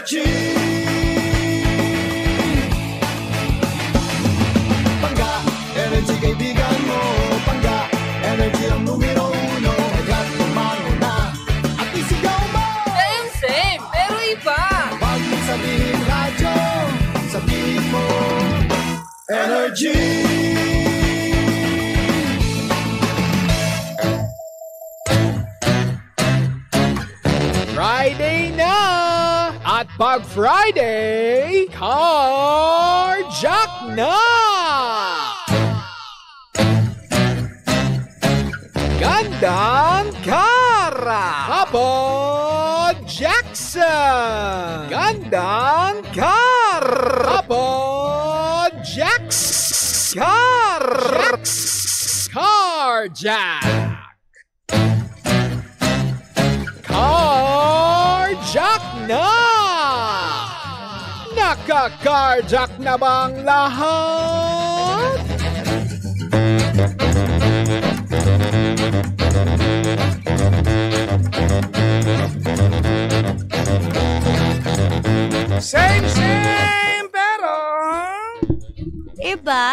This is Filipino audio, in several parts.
Energy. Pangga, energy kaibigan mo. Pangga, energy ang numero uno. Kagat lumango na at isigaw mo. Same, pero iba. Pag mo sabihin radyo, sabihin mo energy. Friday na! At pag Friday, carjack na! Gandang Kara! Apo Jackson! Gandang Kara! Apo Jackson! Carjack! Carjack na! Naka-carjack na bang lahat? Same, pero... Iba!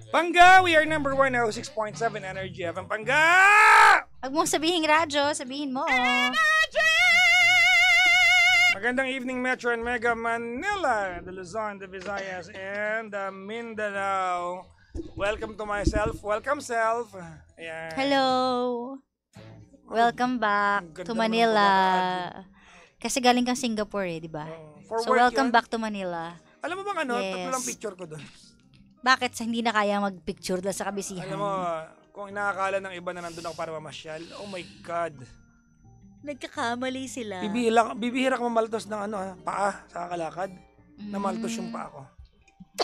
Pangga, we are number 106.7 Energy FM. Pangga! Huwag mong sabihin radyo, sabihin mo. Magandang evening, Metro and Mega Manila, the Luzon, the Visayas, and the Mindanao. Welcome to myself. Welcome, self. Ayan. Hello! Welcome back Ganda to naman Manila. ng Kasi galing kang Singapore di ba? For So work welcome yun. back to Manila. Alam mo bang ano, Yes. tatlo lang picture ko doon. Bakit hindi na kaya magpicture dahil sa kabisihan? Alam mo, kung inaakala ng iba na nandun ako para mamasyal, oh my God. Nagkakamali sila. Bibihira ka mamaltos ng paa sa kakalakad. Namaltos yung paa ko.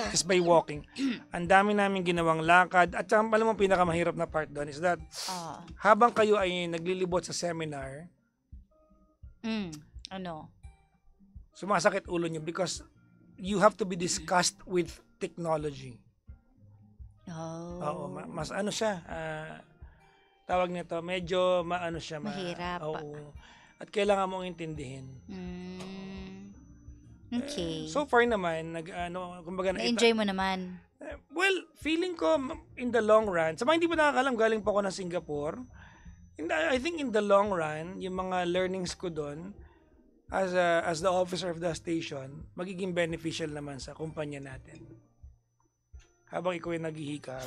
Just by walking. Ang dami namin ginawang lakad. At saka, alam mo, pinakamahirap na part doon is that habang kayo ay naglilibot sa seminar, Ano? sumasakit ulo nyo because you have to be discussed with technology. Oo, mas ano siya, tawag nito, medyo maano siya. Mahirap. Oo. At kailangan mong intindihin. Okay. So far naman, kumbaga Na-enjoy mo naman. Well, feeling ko in the long run, sa mga hindi pa nakakalam, galing pa ako ng Singapore. I think in the long run, yung mga learnings ko doon, as the officer of the station, magiging beneficial naman sa kumpanya natin. Habang ikaw ay naghihikab.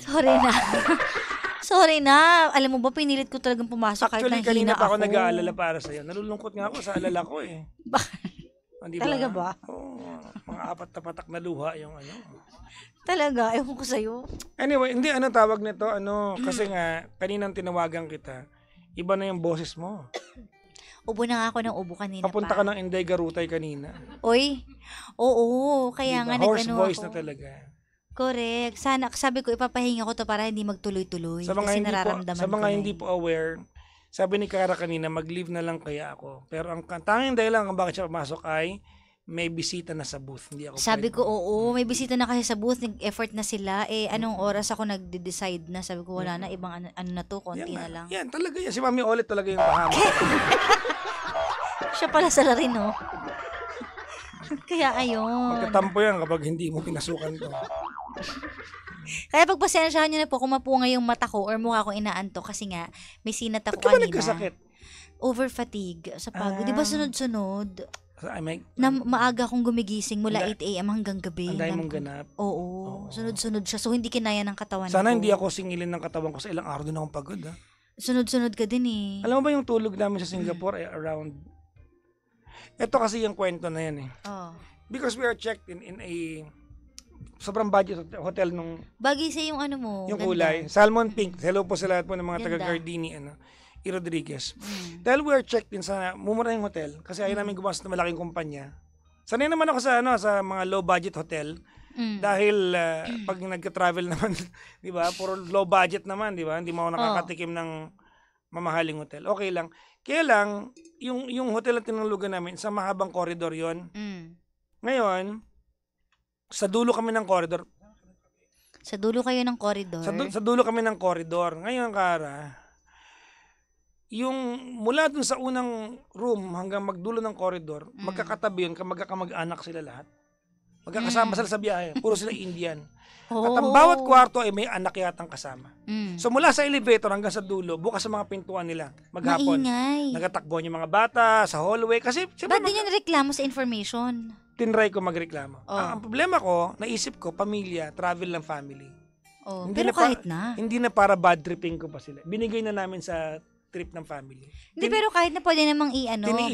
Sorry na. Alam mo ba, pinilit ko talagang pumasok kahit Actually, nahihina kanina pa ako ako. nag-aalala para sa'yo. Nalulungkot nga ako sa alala ko eh. Di Talaga ba? Oo. Mga apat na patak na luha yung Talaga? Ewan ko sa'yo. Anyway, hindi tawag nito, kasi nga, kaninang tinawagan kita, iba na yung boses mo. Ubo na nga ako ng ubo kanina Papunta ka ng Inday Garutay kanina. Oy, oo, kaya Diba? nga Hoarse nag-ano voice ako. na talaga. Correct. Sabi ko, ipapahinga ko to para hindi magtuloy-tuloy. Sa mga kasi hindi po, nararamdaman sa mga ko hindi po aware, sabi ni Kara kanina, mag-leave na lang kaya ako. Pero ang tanging dahilan kung bakit siya pumasok ay may bisita na sa booth. Hindi ako Sabi pwede. ko, oo, may bisita na kasi sa booth, nag-effort na sila. Anong oras ako nag-decide na? Sabi ko, wala na, ibang ano na to, konti na lang. Yan, talaga yan. Si Mami Olet talaga yung pahamak. Siya pala sa rin, no? Kaya ayun. Magtatampo yan kapag hindi mo pinasukan to. Kaya pagpasensyahan nyo na po kung mapungay yung mata ko or mukha kong inaanto kasi nga, may sinat ako Ba't ka ba kanina. nagkasakit? Over fatigue sa pagod. Di ba sunod-sunod? Na maaga akong gumigising mula 8 a.m. hanggang gabi. Ang dahil mong ganap. Oo. Sunod-sunod siya. So, hindi kinaya ng katawan Sana ko. hindi ako singilin ng katawan ko sa ilang araw din akong pagod. Ha? Sunod-sunod ka din eh. Alam mo ba yung tulog namin sa Singapore ay around... Ito kasi yung kwento na yan eh. Because we are checked in a sobrang budget hotel nung... Bagay sa yung ano mo. Yung ganda. kulay. Salmon pink. Hello po sa lahat po ng mga Ganda. taga-Gardini. E. Rodriguez. Dahil we are checked in sa mumura yung hotel kasi ayaw namin gumastos ng malaking kumpanya. Sanay naman ako sa mga low budget hotel dahil pag nagka-travel naman, 'di ba? Puro low budget naman, 'di ba? Hindi mo ako nakakatikim ng mamahaling hotel. Okay lang. Kaya lang yung hotel na tinulugan namin sa mahabang corridor 'yon. Ngayon, sa dulo kami ng corridor. Sa dulo kayo ng corridor? Sa dulo kami ng corridor. Ngayon, Kara, yung mula dun sa unang room hanggang magdulo ng corridor, magkakatabi yun, magkakamag-anak sila lahat. Magkakasama sila sa biyahe. Puro sila Indian. At ang bawat kwarto ay may anak yatang kasama. So mula sa elevator hanggang sa dulo, bukas sa mga pintuan nila, maghapon. Maingay. Nagatakbo yung mga bata sa hallway. Kasi Ba't din yung reklamo sa information? tinry ko magreklamo. Ang problema ko, naisip ko, pamilya, travel ng family. Oh, Hindi pero na pa- kahit na. Hindi na para bad tripping ko pa sila. Binigay na namin sa trip ng family. Hindi, pero kahit na pwede namang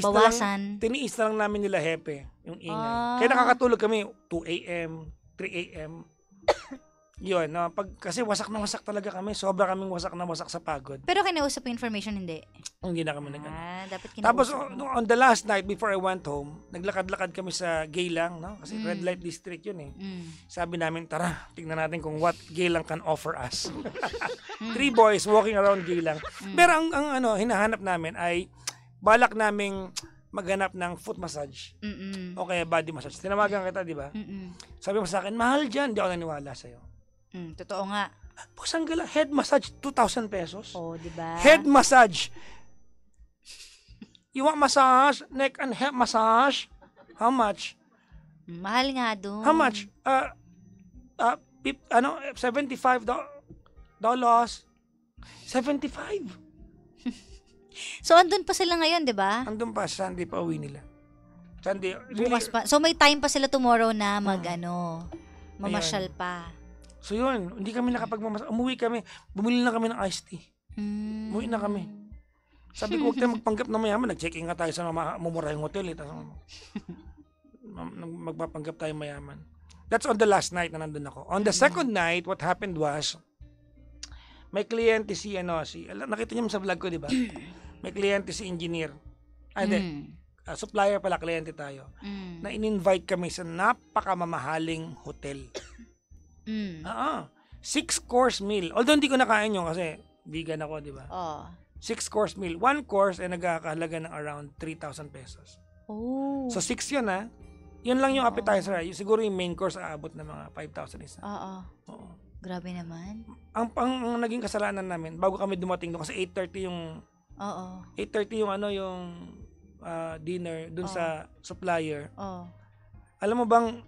bawasan. Tiniis na lang namin nila hepe, yung ingay. Ah. Kaya nakakatulog kami 2 a.m., 3 a.m. Yun, no? Kasi wasak na wasak talaga kami. Sobra kaming wasak na wasak sa pagod. Pero kinausap yung information, hindi. Hindi na kami nag Dapat kinausap. Tapos on the last night before I went home, naglakad-lakad kami sa Geylang, no? Kasi red light district yun eh. Sabi namin, tara, tingnan natin kung what Geylang can offer us. 3 boys walking around Geylang. Pero ang hinahanap namin ay balak naming maghanap ng foot massage. O kaya body massage. Tinawagan kita, di ba? Sabi mo sa akin, mahal dyan. Hindi ako naniwala sa'yo. Totoo nga. Pusang gala, head massage, 2,000 pesos. Oh, di ba? Head massage. You want massage? Neck and head massage? How much? Mahal nga doon. How much? $75 dollars. 75. So, andun pa sila ngayon, di ba? Andun pa, Sunday pa uwi nila. Sunday, Bukas pa. So, may time pa sila tomorrow na mamasyal pa. So yun, hindi kami umuwi kami, bumili na kami ng iced tea. Umuwi na kami. Sabi ko, huwag tayo magpanggap na mayaman. Nag-check-in nga tayo sa mumurahing hotel. Magpapanggap tayo mayaman. That's on the last night na nandun ako. On the second night, what happened was, may kliyente nakita niyo sa vlog ko, di ba? May kliyente si engineer. Supplier pala, kliyente tayo. Na in-invite kami sa napakamamahaling hotel. 6-course meal. Although hindi ko nakain yun kasi vegan ako, di ba? 6-course meal. 1 course ay nagkakahalaga ng around 3,000 pesos. Oh. So 6 yun ha. Yun lang yung appetizer. Siguro yung main course aabot na mga 5,000 isa. Oo. Grabe naman. Ang naging kasalanan namin, bago kami dumating doon, kasi 8:30 yung 8:30 yung yung dinner dun sa supplier. Alam mo bang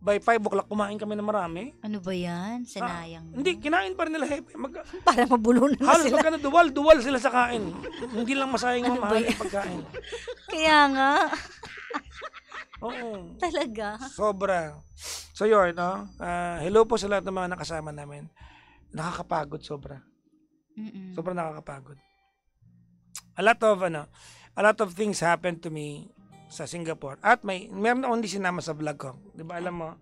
by 5 o'clock kumain kami na marami? Ano ba yan? Sinayang. Hindi, kinain pa rin nila hepe. Para mabulunan na halos sila. duwal sila sa kain. Hindi lang masayang mamahal yung pagkain. Kaya nga. Oo. Talaga. Sobra. So yun, hello po sa lahat ng mga nakasama namin. Nakakapagod sobra. Sobra nakakapagod. A lot of things happened to me sa Singapore. At meron akong hindi sinama sa vlog ko. Di ba alam mo?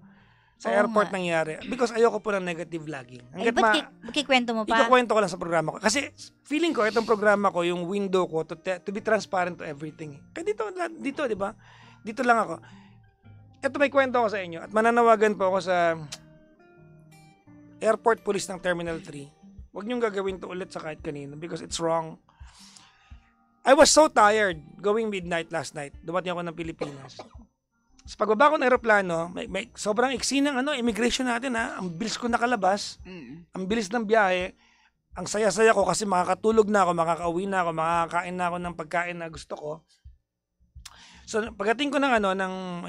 Sa airport nangyari. Because ayoko po ng negative vlogging. Ba't kikwento mo pa? Ikukwento ko lang sa programa ko. Kasi feeling ko, itong programa ko, yung window ko to be transparent to everything. Kaya dito, di ba? Dito lang ako. Ito may kwento ko sa inyo. At mananawagan po ako sa airport police ng Terminal 3. Huwag niyong gagawin to ulit sa kahit kanino because it's wrong. I was so tired going midnight last night. Dumating ako ng Pilipinas. Sa pagbaba ko ng aeroplano, may sobrang iksi ng immigration natin ha. Ang bilis ko nakalabas. Ang bilis ng biyahe. Ang saya-saya ko kasi makakatulog na ako, makakauwi na ako, makakain na ako ng pagkain na gusto ko. So pagdating ko ng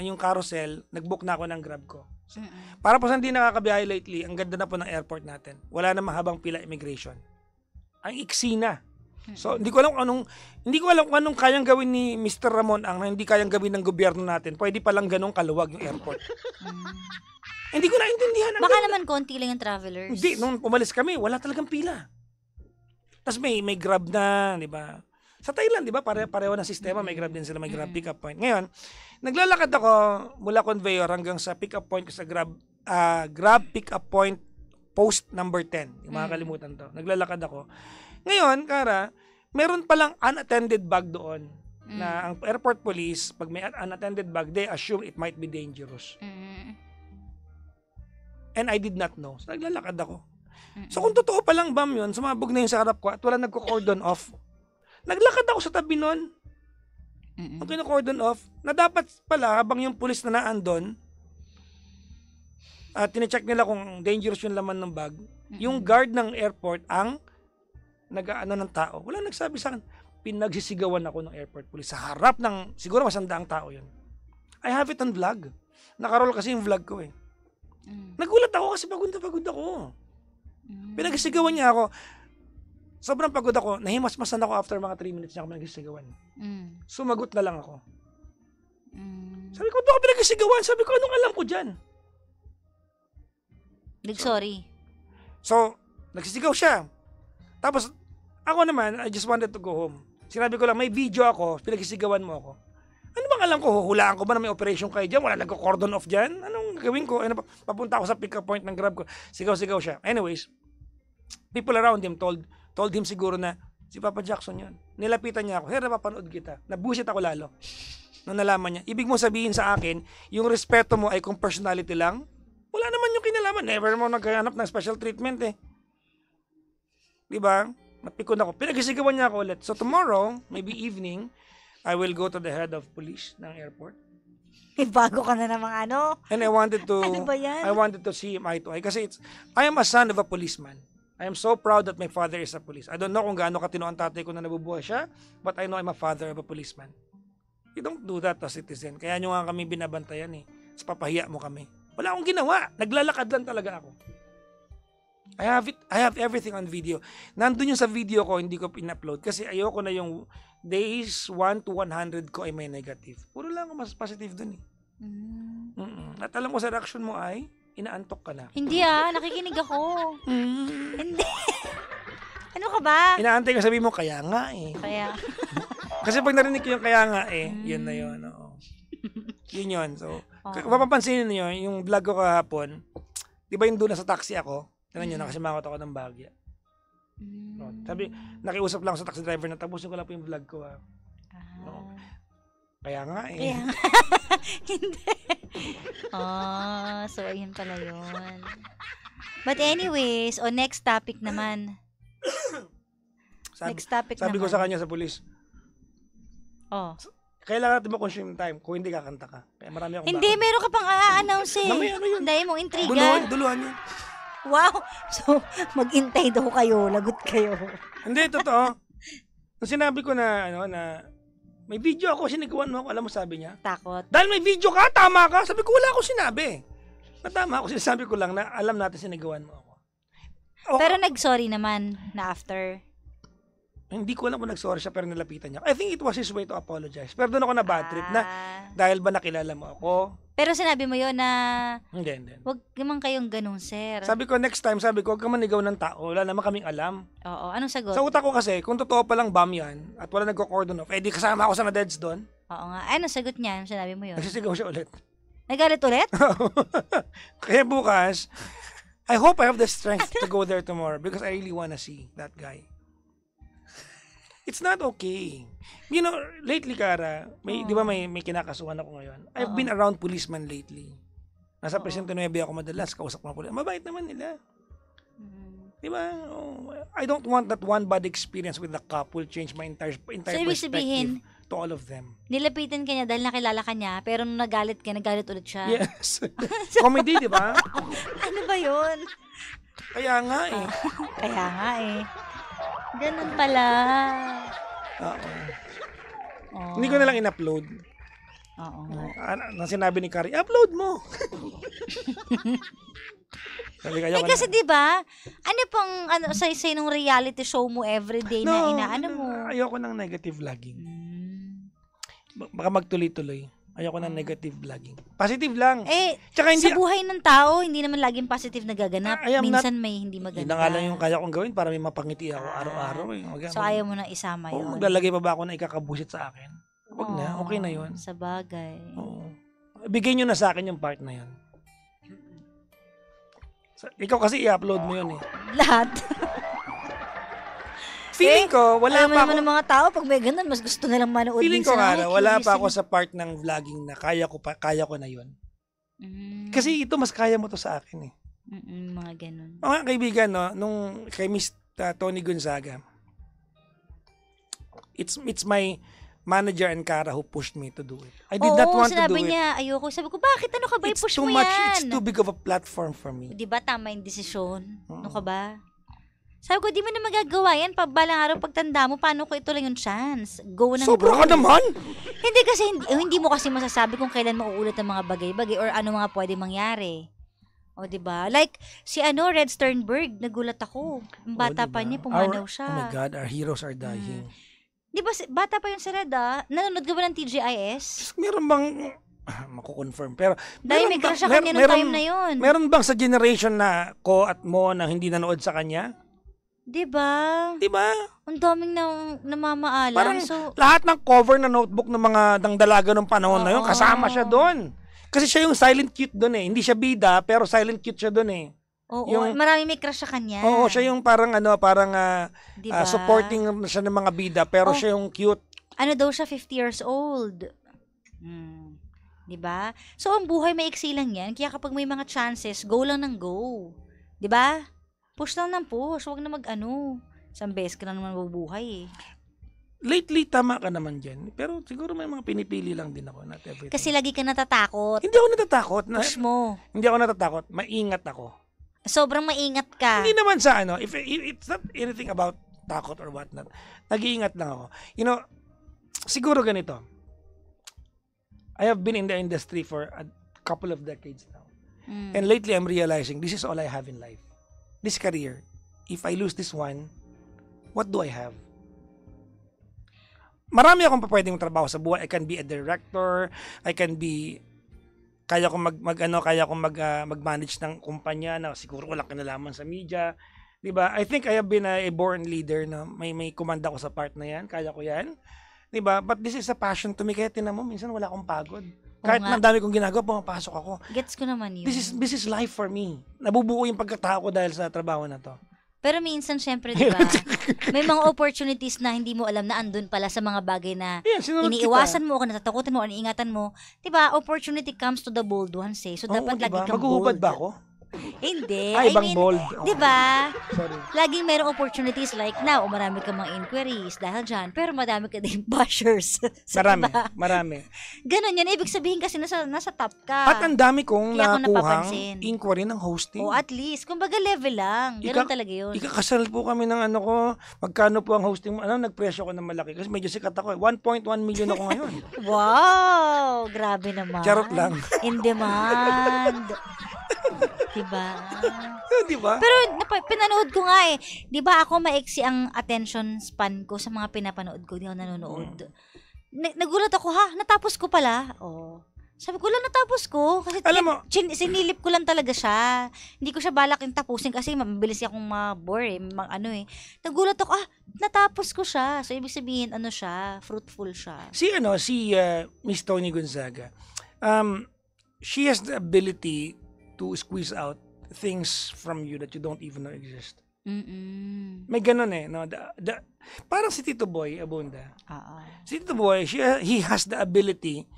yung carousel, nag-book na ako ng Grab ko. Para po sa hindi nakakabiyahe lately, ang ganda na po ng airport natin. Wala na mahabang pila immigration. Ang iksi na. So hindi ko alam kung anong kayang gawin ni Mr. Ramon ang hindi kayang gawin ng gobyerno natin. Pwede pa lang ganong kaluwag yung airport. Hindi ko naintindihan. Baka naman konti lang yung travelers. Hindi, nung umalis kami, wala talagang pila. Tapos may Grab na, di ba? Sa Thailand, di ba? Pareho ng sistema, may Grab din sila, may Grab pick-up point. Ngayon, naglalakad ako mula conveyor hanggang sa pick-up point ko sa Grab pick-up point post number 10. Yung makakalimutan to. Naglalakad ako. Ngayon, Kara, meron palang unattended bag doon na ang airport police, pag may unattended bag, they assume it might be dangerous. And I did not know. So, naglalakad ako. So, kung totoo palang bam yun, sumabog na yun sa harap ko at wala nagko-cordon off. Naglakad ako sa tabi nun. Ang kino-cordon off, na dapat pala habang yung police na naandun, at tine-check nila kung dangerous yung laman ng bag, yung guard ng airport ang nag-ano ng tao. Wala nagsabi sa akin, pinagsisigawan ako ng airport police sa harap ng, siguro mas 100 tao yun. I have it on vlog. Nakaroll kasi yung vlog ko eh. Nagulat ako kasi pagod na pagod ako. Pinagsisigawan niya ako. Sobrang pagod ako. Nahimasmasan ako after mga 3 minutes niya ako pinagsisigawan. Sumagot na lang ako. Sabi ko, baka pinagsisigawan. Sabi ko, anong alam ko dyan? Sorry. So, nagsisigaw siya. Tapos, ako naman, I just wanted to go home. Sinabi ko lang, may video ako, pinagsisigawan mo ako. Ano bang alam ko? Huhulaan ko ba na may operation kayo dyan? Wala nagko-cordon off dyan? Anong gawin ko? Ano, papunta ako sa pick-up point ng Grab ko. Sigaw-sigaw siya. Anyways, people around him told him siguro na, si Papa Jackson yun. Nilapitan niya ako, Sir, napapanood kita. Nabusit ako lalo. Nung nalaman niya. Ibig mo sabihin sa akin, yung respeto mo ay kung personality lang? Wala naman yung kinalaman. Never mo naghahanap ng special treatment eh. Diba? Napikon ako. Pinagisigawan niya ako ulit. So tomorrow, maybe evening, I will go to the head of police ng airport. Bago ka na namang ano. And I wanted to Ano ba yan? I wanted to see him eye to eye. Kasi I am a son of a policeman. I am so proud that my father is a police. I don't know kung gaano katino ang tatay ko na nabubuhay siya, but I know I'm a father of a policeman. You don't do that to citizen. Kaya nyo nga kami binabantayan eh. Sa papahiya mo kami. Wala akong ginawa. Naglalakad lang talaga ako. I have everything on video. Nandun yung sa video ko, hindi ko pin-upload. Kasi ayoko na yung days 1 to 100 ko ay may negative. Puro lang ako mas positive dun eh. At alam ko sa reaction mo ay, inaantok ka na. Hindi nakikinig ako. Hindi. Ano ka ba? Inaantay ka sabi mo, kaya nga eh. Kaya. Kasi pag narinig ko yung kaya nga eh, yun na yun. Oo. Yun yun. So, mapapansin niyo yung vlog ko kahapon, di ba yung doon sa taxi ako? Tignan nyo, nakasimangot ako ng Bagya. Sabi, nakiusap lang sa taxi driver na tapusin ko lang po yung vlog ko. Kaya nga eh. Kaya nga. Hindi. So ayun pala yun. But anyways, next topic naman. Next topic sabi naman. ko sa kanya sa pulis, kailangan natin ma-consume time kung hindi kakanta ka. Kaya marami akong Hindi, meron ka pang a-announce eh. Mamaya, ano yun? Dahil mong intriga. Duluhan yun. Wow! So, mag-intay daw kayo, lagot kayo. Hindi, totoo. Nung sinabi ko na, na may video ako, siniguan mo ako, alam mo sabi niya? Takot. Dahil may video ka, tama ka. Sabi ko, wala akong sinabi. Tama ako, sinasabi ko lang na alam natin siniguan mo ako. Pero nag-sorry naman na after. Hindi ko alam kung nag-sorry siya pero nilapitan niya. I think it was his way to apologize. Pero doon ako na bad trip na dahil ba nakilala mo ako. Pero sinabi mo yun na Hindi. wag naman kayong ganun, sir. Sabi ko next time, huwag ka manigaw ng tao. Wala naman kaming alam. Oo, anong sagot? Sa utak ko kasi, kung totoo palang bomb yan at wala nagko-cordon off, di kasama ako sa na-deads doon. Oo nga. Anong sagot niya? Anong sinabi mo yun? Nagsisigaw siya ulit. Nagalit ulit? Kaya bukas, I hope I have the strength to go there tomorrow because I really wanna see that guy. It's not okay. You know, lately, Kara, di ba may kinakasuhan ako ngayon? I've been around policemen lately. Nasa Presidente Nueve ako madalas, kausap mga policemen. Mabait naman nila. Di ba? I don't want that one bad experience with the cop will change my entire So, ibig sabihin, to all of them. nilapitan ka niya dahil nakilala ka niya, pero nung nagalit ulit siya. Yes. Comedy, di ba? Ano ba yun? Kaya nga eh. Kaya nga eh. Ganun pala. Oo. Hindi ko na lang in-upload. Oo. Nang sinabi ni Kari, upload mo. Kasi di ba, ano pang sa nung reality show mo everyday na inaano mo? Ayoko ng negative vlogging. Baka magtuloy-tuloy. Ayoko ng negative vlogging. Positive lang. Tsaka sa buhay ng tao, hindi naman laging positive na gaganap. Minsan may hindi maganda. Hindi na nga lang yung kaya kong gawin para may mapangiti ako araw-araw. So ayaw mo na isama yun. Maglalagay pa ba ako na ikakabusit sa akin? Huwag na, okay na yun. Sa bagay. Bigay nyo na sa akin yung part na yun. Ikaw kasi i-upload mo yun eh. Lahat. Feeling ko, wala pa ako. Alam mo ng mga tao, pag may ganun, mas gusto nilang manood feeling din ko nga, wala pa ako sa part ng vlogging na kaya ko na yun. Kasi ito, mas kaya mo to sa akin eh. Mga ganun. Mga kaibigan, nung kay Miss Tony Gonzaga, it's my manager and Cara who pushed me to do it. I did not want to do it. Sinabi niya, ayoko. Sabi ko, bakit? Ano ka ba? I-push mo yan. It's too big of a platform for me. Di ba tama yung desisyon? Ano ka ba? Sabi ko, di mo na magagawa yan. Balang araw pagtanda mo, paano ko ito lang yung chance? Go ng Sobra go. ka naman. Hindi kasi, hindi mo kasi masasabi kung kailan mauulit ang mga bagay-bagay or ano mga pwede mangyari. O, diba? Like, si Red Sternberg, nagulat ako. Ang bata pa niya, pumanaw siya. Oh my God, our heroes are dying. Di ba, bata pa yung si Red, nanonood ka ba ng TGIS? Meron bang, mako-confirm, pero Dahil may crush sa kanya nung time na yun. Meron bang sa generation na ko at mo na hindi nanood sa kanya? Di ba? Di ba? Ang daming namamaalam. Parang So, lahat ng cover na notebook ng mga dangdalaga ng panahon na yun, kasama siya doon. Kasi siya yung silent cute doon eh. Hindi siya bida, pero silent cute siya doon eh. oo, marami may crush sa kanya. Oo, siya yung parang Diba? supporting siya ng mga bida, pero siya yung cute. Ano daw siya, 50 years old. Diba? So, ang buhay maiksi lang yan. Kaya kapag may mga chances, go lang ng go. Diba? Push lang ng push. Huwag na isang beses ka na naman mabubuhay eh. Lately, tama ka naman dyan. Pero siguro may mga pinipili lang din ako. Not everything. Kasi lagi ka natatakot. Hindi ako natatakot. Push mo. Hindi ako natatakot. Maingat ako. Sobrang maingat ka. Hindi naman sa if it's not anything about takot or whatnot. Nag-iingat lang ako. You know, siguro ganito. I have been in the industry for a couple of decades now. And lately, I'm realizing this is all I have in life. This career. If I lose this one, what do I have? Marami akong pwedeng trabaho sa buhay. I can be a director. I can be kaya kong mag-manage ng kumpanya na siguro walang kinalaman sa media. 'Di ba? I think I have been a born leader na may kumanda ko sa part na 'yan. Kaya ko 'yan. 'Di ba? But this is a passion to me. Kaya tinan mo, minsan wala akong pagod. Kahit na dami kong ginagawa, pumapasok ako. Gets ko naman yun. This is life for me. Nabubuo yung pagkatao ko dahil sa trabaho na 'to. Pero minsan, syempre, di ba, may mga opportunities na hindi mo alam na andun pala sa mga bagay na iniiwasan mo o natatakutan mo o iniingatan mo. Di ba, opportunity comes to the bold ones eh. So, dapat lagi kang Maghuhubad bold. ba ako? Hindi. Ibang bold. Di ba? Sorry. Laging merong opportunities like now, marami ka mga inquiries dahil dyan, pero madami ka din bashers. So, Marami. Ganon yan. Ibig sabihin kasi nasa top ka. At ang dami kong Kaya ako nakuhang napapansin. inquiry ng hosting. O at least, kumbaga level lang. Ganon talaga yun. Ikakasal po kami ng ko, magkano po ang hosting mo? Nagpresyo ko ng malaki kasi medyo sikat ako. 1.1 million ako ngayon. Wow! Grabe naman. Charot lang. In demand. Diba? Diba? Pero pinanood ko nga eh. Diba ako maiksi ang attention span ko sa mga pinapanood ko. Hindi ako nanonood. Nagulat ako, natapos ko pala. Oh. Sabi ko lang natapos ko. Kasi alam mo, sinilip ko lang talaga siya. Hindi ko siya balak yung tapusin kasi mabilis akong ma-bore eh. Nagulat ako, natapos ko siya. So, ibig sabihin, siya, fruitful siya. Si Miss Tony Gonzaga, she has the ability to squeeze out things from you that you don't even know exist. May ganun eh. No? Parang si Tito Boy Abunda. Si Tito Boy, he has the ability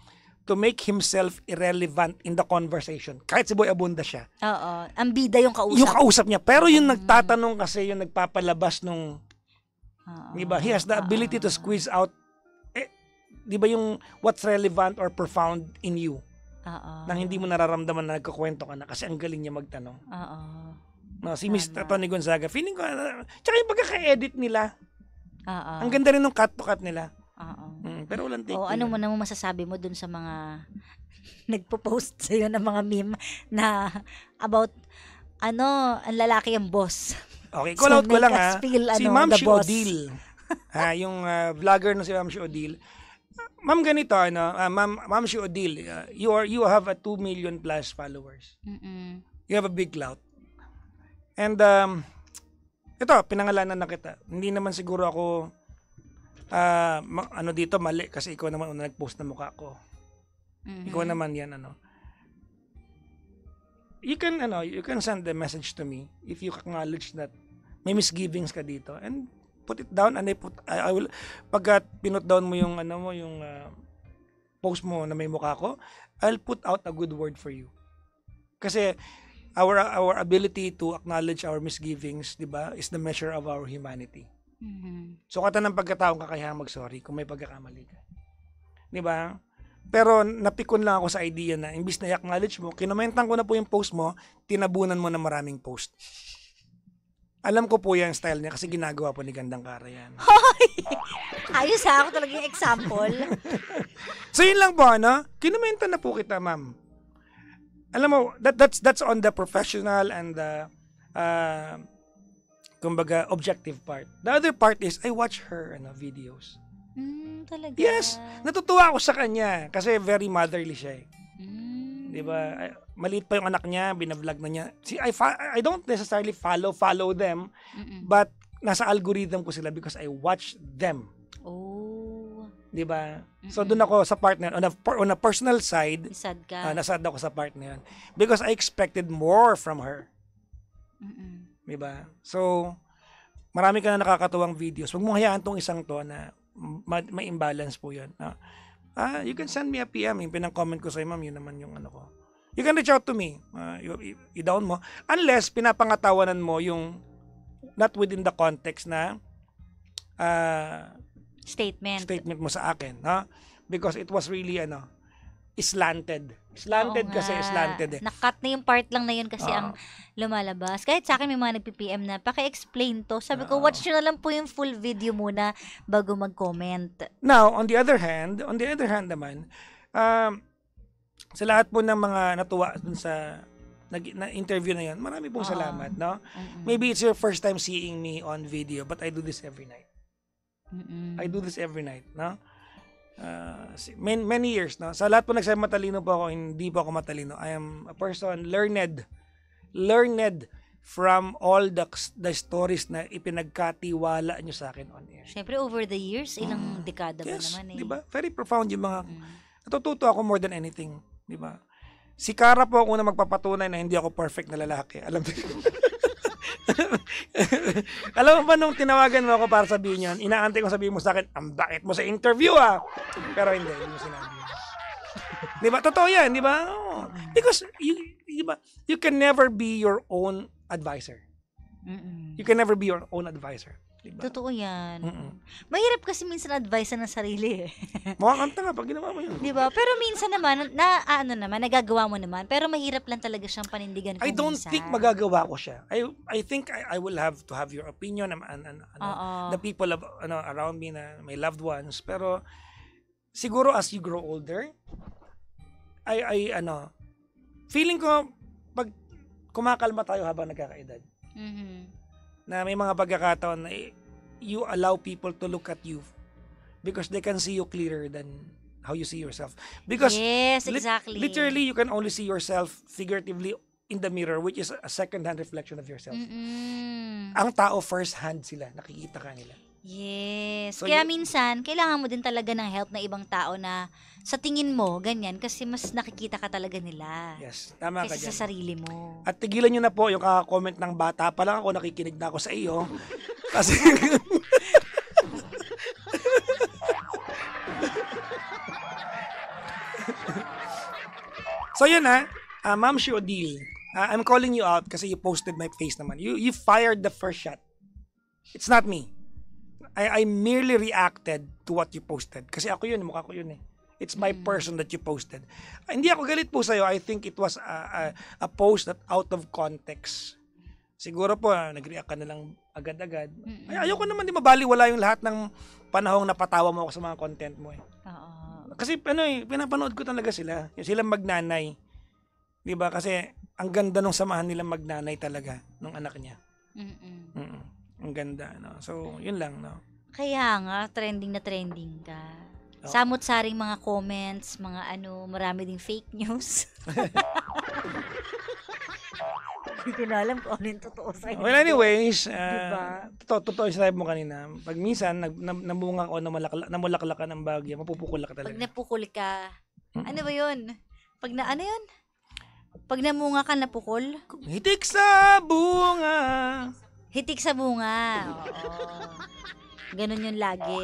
to make himself irrelevant in the conversation. Kahit si Boy Abunda siya. Oo. Ang bida yung kausap. Yung kausap niya. Pero yung nagtatanong kasi, yung nagpapalabas nung... Diba? He has the ability to squeeze out diba yung what's relevant or profound in you. Nang hindi mo nararamdaman na nagkakwento ka na kasi ang galing niya magtanong. No, si Mr. Tony Gonzaga, feeling ko, tsaka yung pagkaka-edit nila. Ang ganda rin ng cut to cut nila. Pero walang take. Ano mo naman masasabi mo dun sa mga nagpo-post sa'yo ng mga meme na about ang lalaki ang boss. Okay, call out ko lang si Ma'am Shi boss. Odile. Yung vlogger na si Ma'am Shi Odile. Ma'am ganito, Ma'am Shi Odile, you have a 2 million plus followers. You have a big clout. And, ito, pinangalanan na kita. Hindi naman siguro ako, dito, mali, kasi ikaw naman una nag-post na mukha ko. Ikaw naman yan, You can send the message to me if you acknowledge that may misgivings ka dito. And, put it down and I will pagka pinut down mo yung post mo na may mukha ko, I'll put out a good word for you. Kasi our ability to acknowledge our misgivings, 'di ba, is the measure of our humanity. So kata ng pagkataong kakayahang mag-sorry kung may pagkakamali ka. 'Di ba? Pero napikon lang ako sa idea na imbis na i-acknowledge mo, kinomentan ko na po yung post mo, tinabunan mo na maraming post. Alam ko po yung style niya kasi ginagawa po ni Gandang Kara yan. Ayos ha, ako talaga yung example. So yun lang po, ano? Kinumenta na po kita, ma'am. Alam mo, that's on the professional and the kumbaga objective part. The other part is I watch her videos. Talaga? Yes, natutuwa ako sa kanya kasi very motherly siya. 'Di ba? Maliit pa yung anak niya, binablog na niya. See, I don't necessarily follow them, but nasa algorithm ko sila because I watch them. Oh. 'Di ba? So doon ako sa part na on a personal side, Sad ka. nasad ako sa part na yun because I expected more from her. 'Di ba? So marami ka na nakakatuwang videos. Huwag mo hayaan tong isang to na may imbalance po 'yan. You can send me a PM. Yung pinang-comment ko sa'yo, ma'am, yun naman yung ano ko. You can reach out to me. I-down mo. Unless pinapangatawanan mo yung not within the context na statement mo sa akin. Because it was really slanted. Slanted Oo kasi, nga. slanted eh. Nakat na yung part lang na yun kasi ang lumalabas. Kahit sa akin may mga nagpi-PM na, paki-explain to. Sabi ko, watch nyo na lang po yung full video muna bago mag-comment. Now, on the other hand naman, sa lahat po ng mga natuwa dun sa na-interview na yan, marami pong salamat, no? Maybe it's your first time seeing me on video, but I do this every night. I do this every night, no? Many years, no? Sa lahat po nagsabi matalino po ako, hindi po ako matalino. I am a person learned from all the stories na ipinagkatiwala nyo sa akin on air. Siyempre, over the years, ilang dekada ba Yes, naman eh. di ba? Very profound yung mga, natututo ako more than anything, di ba? Si Kara po ako na magpapatunay na hindi ako perfect na lalaki. Alam mo Alam mo ba nung tinawagan mo ako para sabihin yun, inaantay kong sabihin mo sa akin, ang bakit mo sa interview Pero hindi mo sinabi yun. Di ba? Totoo yan, di ba? Oh. Because, you can never be your own advisor. You can never be your own advisor. Diba? Totoo yan. Mahirap kasi minsan advice ng sarili eh. Makakanta nga pag ginawa mo yun. Diba? Pero minsan naman, nagagawa mo naman. Pero mahirap lang talaga siyang panindigan kung I don't minsan. think magagawa ko siya. I think I will have to have your opinion and the people around me na my loved ones. Pero siguro as you grow older, feeling ko pag kumakalma tayo habang nagkakaedad. Na may mga pagkakataon na you allow people to look at you because they can see you clearer than how you see yourself. Because yes, exactly. Literally, you can only see yourself figuratively in the mirror, which is a second-hand reflection of yourself. Ang tao, first-hand sila. Nakikita ka nila. Yes. So, Kaya minsan, kailangan mo din talaga ng help ng ibang tao na sa tingin mo, ganyan, kasi mas nakikita ka talaga nila. Yes, tama ka Kaysa dyan. sa sarili mo. At tigilan nyo na po yung kaka-comment ng bata. Pa lang ako, nakikinig na ako sa iyo. Kasi... So yun Ma'am Odile, I'm calling you out kasi you posted my face naman. You fired the first shot. It's not me. I merely reacted to what you posted. Kasi ako yun, mukha ko yun eh. It's my person that you posted. Hindi ako galit po sa'yo. I think it was a post that out of context. Siguro po, nag-react ka na lang agad-agad. Ay, ayoko naman di mabaliwala yung lahat ng panahong napatawa mo ako sa mga content mo eh. Oo. Kasi pinapanood ko talaga sila. Yung silang magnanay. Di ba? Kasi ang ganda nung samahan nilang magnanay talaga nung anak niya. Ang ganda, no? So, yun lang, no? Kaya nga, trending na trending ka. Samot-saring mga comments, mga marami ding fake news. Hindi ko na alam kung ano yung totoo sa'yo. Well, anyways, Diba? totoo yung sinabi mo kanina. Pag minsan, namunga ko namulaklakan ng bagyo, mapupukula ka Pag talaga. napukul ka, ano ba yun? Ano yun? Pag namunga ka, napukol? Hitik sa bunga. Hitik sa bunga. Oo. Ganun yun lagi.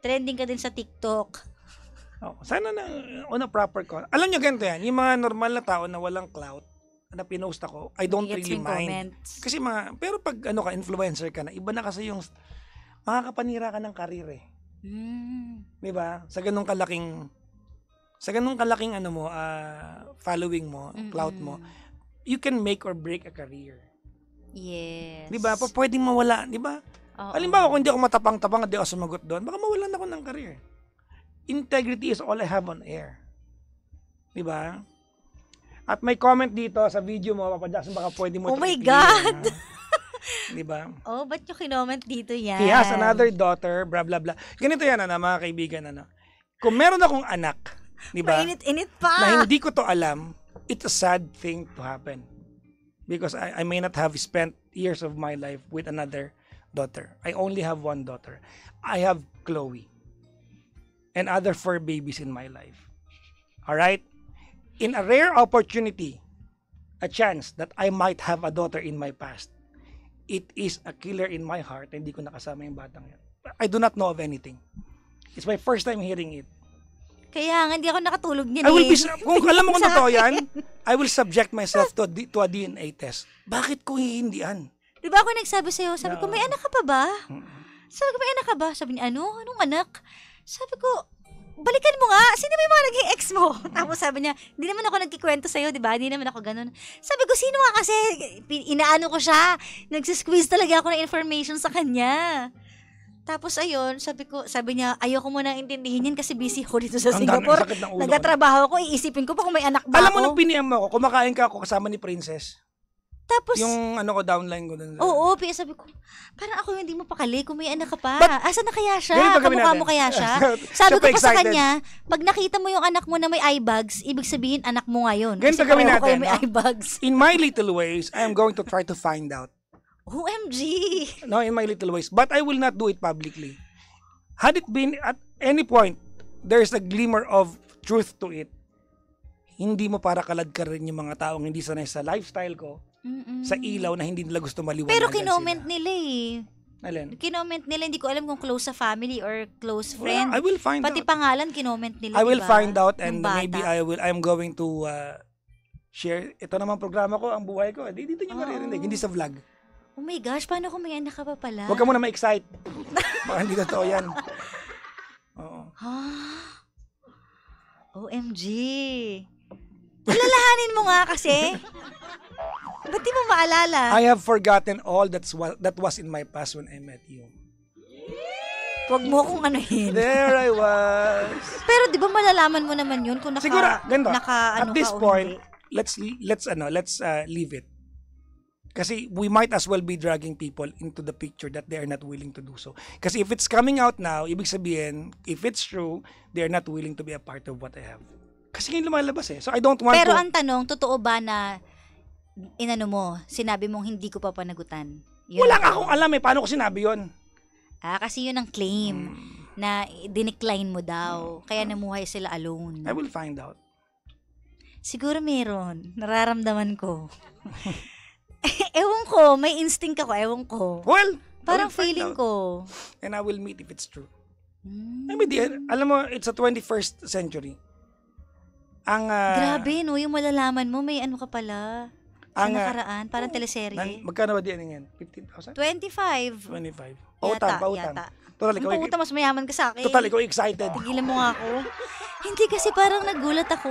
Trending ka din sa TikTok. Sana on a proper call. Alam nyo ganito yan, yung mga normal na tao na walang clout, na pinost ako, I don't Gets really yung mind. comments. Kasi pero pag influencer ka na, iba na kasi yung makakapanira ka ng karir eh. Di ba? Sa ganung kalaking following mo, clout mo, you can make or break a career. Yes. Di ba? Pwedeng mawala, di ba? Oo. Halimbawa, kung hindi ako matapang-tapang at di ako sumagot doon, baka mawalan ako ng career. Integrity is all I have on air. Di ba? At may comment dito sa video mo, Papa Jackson, baka pwede mo Oh my i-clear, God! ha? Di ba? Oh, ba't yung kinoment dito yan? He has another daughter, blah, blah, blah. Ganito yan, mga kaibigan, Kung meron akong anak, di ba? Mainit-init pa. Na hindi ko to alam, it's a sad thing to happen. Because I may not have spent years of my life with another daughter. I only have one daughter. I have Chloe. And other 4 babies in my life. Alright? In a rare opportunity, a chance that I might have a daughter in my past, it is a killer in my heart. Hindi ko nakasama yung batang yan. I do not know of anything. It's my first time hearing it. Kaya nga, hindi ako nakatulog niyan I will be, eh. kung alam mo kung totoo yan, I will subject myself to a DNA test. Bakit ko hihindian? Di ba ako nagsabi sa'yo, sabi ko, may anak ka pa ba? Sabi ko, may anak ka ba? Sabi niya, anong anak? Sabi ko, balikan mo nga, sino ba yung mga naging ex mo? Tapos sabi niya, hindi naman ako nagkikwento sa'yo, di ba? Hindi naman ako ganun. Sabi ko, sino nga kasi? Inaano ko siya. Nagsisqueeze talaga ako ng information sa kanya. Tapos ayun, sabi niya, ayoko mo nang intindihin yan kasi busy ako dito sa Singapore. Nagatrabaho ko, iisipin ko pa kung may anak ba Alam ako. mo nung piniyam mo ako, kumakain ka ako kasama ni Princess. Tapos, Yung ko, downline ko dun. oo, sabi ko, parang ako yung hindi mo pakali kung may anak ka pa. But, asan na kaya siya? ganito gawin Kamukha natin. mo kaya siya? Siya Sabi ko pa pa sa excited. kanya, pag nakita mo yung anak mo na may eye bags, ibig sabihin anak mo ngayon. Ganito Kasi gawin pareho kayo natin, may no? eye bags. In my little ways, I am going to try to find out. OMG! No, in my little ways. But I will not do it publicly. Had it been at any point, there's a glimmer of truth to it. Hindi mo para kalad ka rin yung mga taong hindi sanay sa lifestyle ko, sa ilaw na hindi nila gusto maliwanagan Pero kinoment nila eh. Alin? Kinoment nila, hindi ko alam kung close sa family or close friend. Well, I will find Pati out. pangalan, kinoment nila, I will diba? find out and Ng bata. maybe I'm going to share. Ito naman programa ko, ang buhay ko. Dito nyo maririnig, hindi sa vlog. Oh my gosh, paano kung may anak ka pa pala? Huwag ka muna ma-excite. Baka hindi totoo yan. Oo. OMG. Alalahanin mo nga kasi. Ba't di mo maalala? I have forgotten all that was in my past when I met you. Huwag mo akong anuhin. There I was. Pero di ba malalaman mo naman yun kung Siguro, ganito. ano At this ka o point, hindi? let's leave it. Kasi we might as well be dragging people into the picture that they are not willing to do so. Kasi if it's coming out now, ibig sabihin, if it's true, they are not willing to be a part of what I have. Kasi ngayon lumalabas eh. So I don't want Pero to... ang tanong, totoo ba na sinabi mong hindi ko pa panagutan? Yun Wala ang akong alam eh. Paano ko sinabi yun? Kasi yun ang claim na dinecline mo daw. Kaya namuhay sila alone. I will find out. Siguro meron. Nararamdaman ko. Ewan ko. May instinct ako. Ewan ko. Well, Parang I will find feeling out. ko. And I will meet if it's true. I mean, alam mo, it's a 21st century. Ang... Grabe, no? Yung malalaman mo, may ano ka pala. Sa Ang, nakaraan. Parang teleserye. Magkano ba diyan yan? 15,000? 25. 25. Yata, Pautang. yata. Total, Ang ikaw, pautang, mas mayaman ka sa akin. total, ikaw excited. Tigilan mo nga ako. Hindi kasi parang nagulat ako.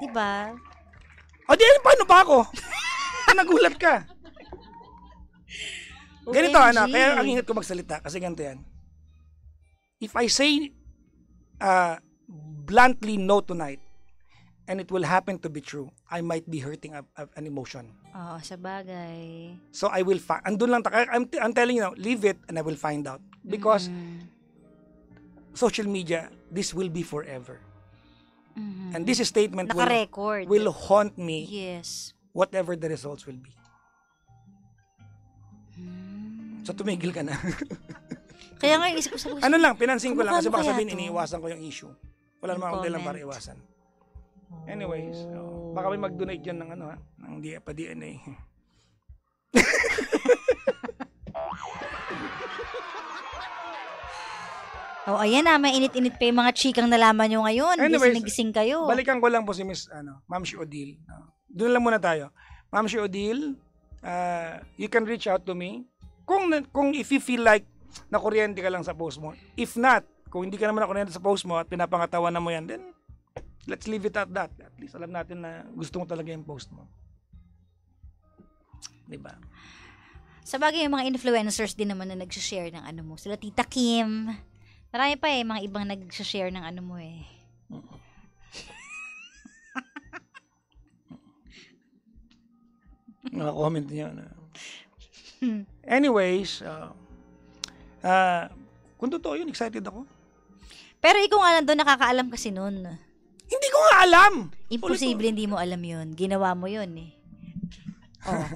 Diba? O di, paano ba ako? Nagulat ka. Ganito, OMG. kaya ang ingat ko magsalita kasi ganito yan. If I say bluntly no tonight and it will happen to be true, I might be hurting an emotion. Oo, sa bagay. So I will andun lang I'm telling you now, leave it and I will find out because social media, this will be forever. And this statement Naka-record. will haunt me Yes. whatever the results will be. So tumigil ka na. Kaya nga, isip ko sa Ano lang, pinansin ko lang kasi Kamukha mo baka kaya sabihin to? iniiwasan ko yung issue. Wala namang akong dahilan para Comment. iwasan. Anyways, baka may mag-donate dyan ng ng DNA. Oh, ayan na, mainit-init pa yung mga chikang nalaman nyo ngayon. Anyways, Gising kayo. Balikan ko lang po si Miss Ma'am Shi Odile. Doon lang muna tayo. Ma'am Shi Odile, you can reach out to me. Kung if you feel like na kuryente ka lang sa post mo. If not, kung hindi ka naman na kuryente sa post mo at pinapangatawanan mo yan, then let's leave it at that. At least alam natin na gusto mo talaga yung post mo. Di ba? Sa bagay, yung mga influencers din naman na nag-share ng ano mo. Sila Tita Kim. Marami pa mga ibang nag-share ng ano mo eh. Mga comment niya. Anyways, kung totoo yun, excited ako. Pero ikaw nga lang doon, nakakaalam kasi nun. Hindi ko nga alam! Imposible hindi mo alam yun. Ginawa mo yun eh. Oh.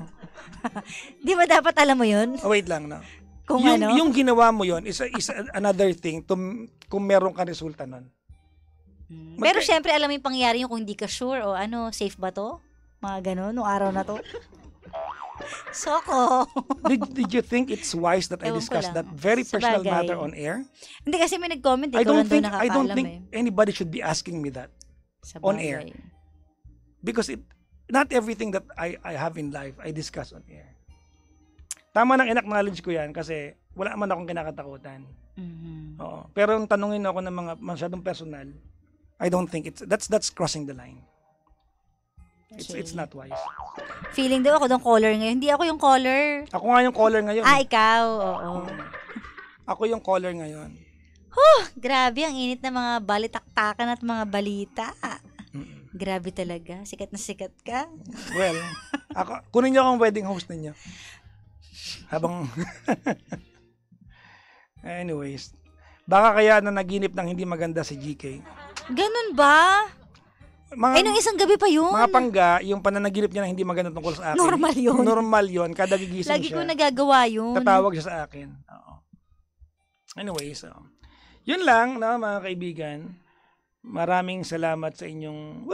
Di ba dapat alam mo yun? Oh, wait lang na. Kung yung, ano? yung ginawa mo yun is another thing kung meron ka resulta nun. Pero syempre, alam mo yung pangyayari yung kung hindi ka sure o ano, safe ba to? Mga ganun, nung araw na to. Soko. Did you think it's wise that I Ewan ko discussed lang. that very personal Sabagay. matter on air? Hindi kasi may nag-comment eh. I don't doon think nakakaalam anybody should be asking me that on air. Because not everything that I have in life I discuss on air. Tama nang in-acknowledge ko yan kasi wala man akong kinakatakutan. Mm-hmm. Oo. Pero yung tanungin ako ng mga masyadong personal, I don't think that's crossing the line. It's not wise. Feeling daw ako yung caller ngayon. Hindi ako yung caller. Ako nga yung caller ngayon. Ikaw. Oo. Ako yung caller ngayon. Grabe, ang init na mga balitaktakan at mga balita. Grabe talaga. Sikat na sikat ka. Well, kunin niyo akong wedding host ninyo. Habang anyways, baka kaya na naginip ng hindi maganda si GK. Ganun ba? Nung isang gabi pa yun. Mga pangga, yung pananaginip niya na hindi maganda tungkol sa akin. Normal yun. Normal yun. Kada gigising Lagi siya. ko nagagawa yun. Tatawag siya sa akin. Oo. Anyways, yun lang, no, mga kaibigan. Maraming salamat sa inyong,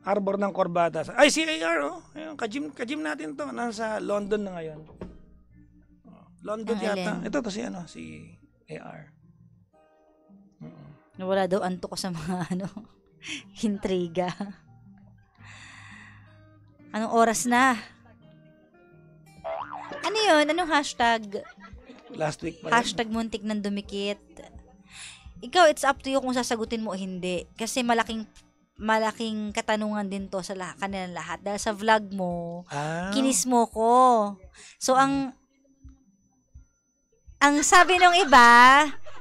Arbor ng Corbata. Ay, si AR, oh. Ayun, kajim natin to. Nasa London na ngayon. London yata. Alin? Ito to si AR. Wala daw anto ko sa mga intriga. Anong oras na? Ano yun? Anong hashtag? Last week pa. Hashtag muntik ng dumikit. Ikaw, it's up to you kung sasagutin mo o hindi. Kasi malaking katanungan din to sa kanilang lahat. Dahil sa vlog mo, kinis mo ko. So, ang sabi ng iba,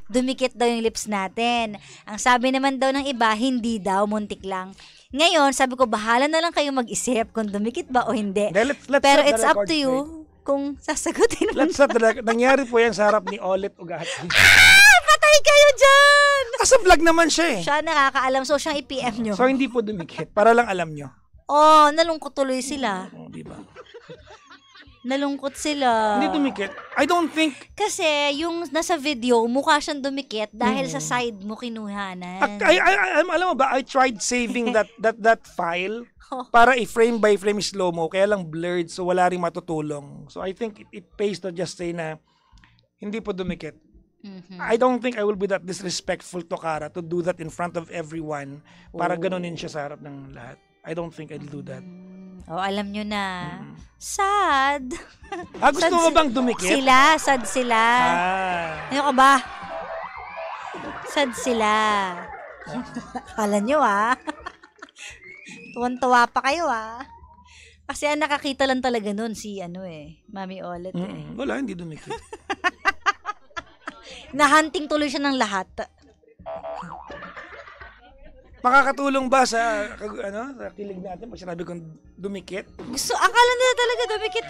dumikit daw yung lips natin. Ang sabi naman daw ng iba, hindi daw, muntik lang. Ngayon, sabi ko, bahala na lang kayo mag-isip kung dumikit ba o hindi. Let's Pero set the it's up record to you straight. kung sasagutin mo. Nangyari po yan sa harap ni Olet Ugati. Patay kayo dyan! Sa vlog naman siya eh. Siya nakakaalam, so siyang i-PM nyo. So hindi po dumikit. Para lang alam nyo. Nalungkot tuloy sila. Diba? Nalungkot sila. Hindi dumikit. I don't think. Kasi yung nasa video, mukha siyang dumikit dahil sa side mo kinuhanan. Alam mo ba, I tried saving that file para i-frame by frame slow-mo, kaya lang blurred, so wala rin matutulong. So I think it pays to just say na hindi po dumikit. Mm-hmm. I don't think I will be that disrespectful to Cara to do that in front of everyone para ganunin siya sa harap ng lahat. I don't think I'll do that. Alam nyo na. Sad. Gusto mo bang dumikit? Sad sila. Ano ka ba? Sad sila. Akala nyo Tuwan-tuwa pa kayo Kasi ang nakakita lang talaga nun si Mami Olet Wala, hindi dumikit. Nahunting tuloy siya ng lahat. Makakatulong ba sa kilig natin pag sinabi kong dumikit? Akala nila talaga dumikit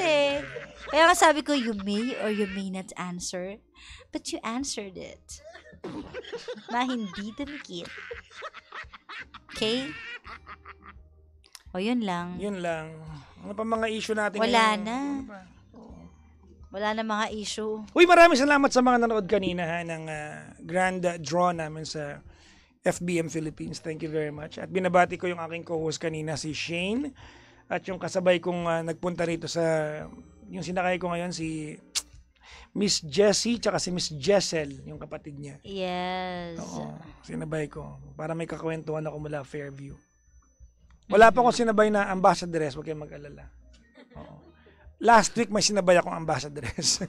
Kaya nga sabi ko, you may or you may not answer, but you answered it. Na hindi dumikit. Okay? Yun lang. Yun lang. Ano pa mga issue natin Wala ngayon? na. Wala na mga issue. Uy, maraming salamat sa mga nanood kanina ng grand draw namin sa FBM Philippines. Thank you very much. At binabati ko yung aking co-host kanina, si Shane. At yung kasabay kong nagpunta rito sa, yung sinakay ko ngayon, si Miss Jessie, tsaka si Miss Jessel, yung kapatid niya. Yes. Oo, sinabay ko. Para may kakwentuhan ako mula Fairview. Wala pa akong sinabay na ambassadress, huwag kayong mag-alala. Oo. Last week may sinabay akong ambassadress.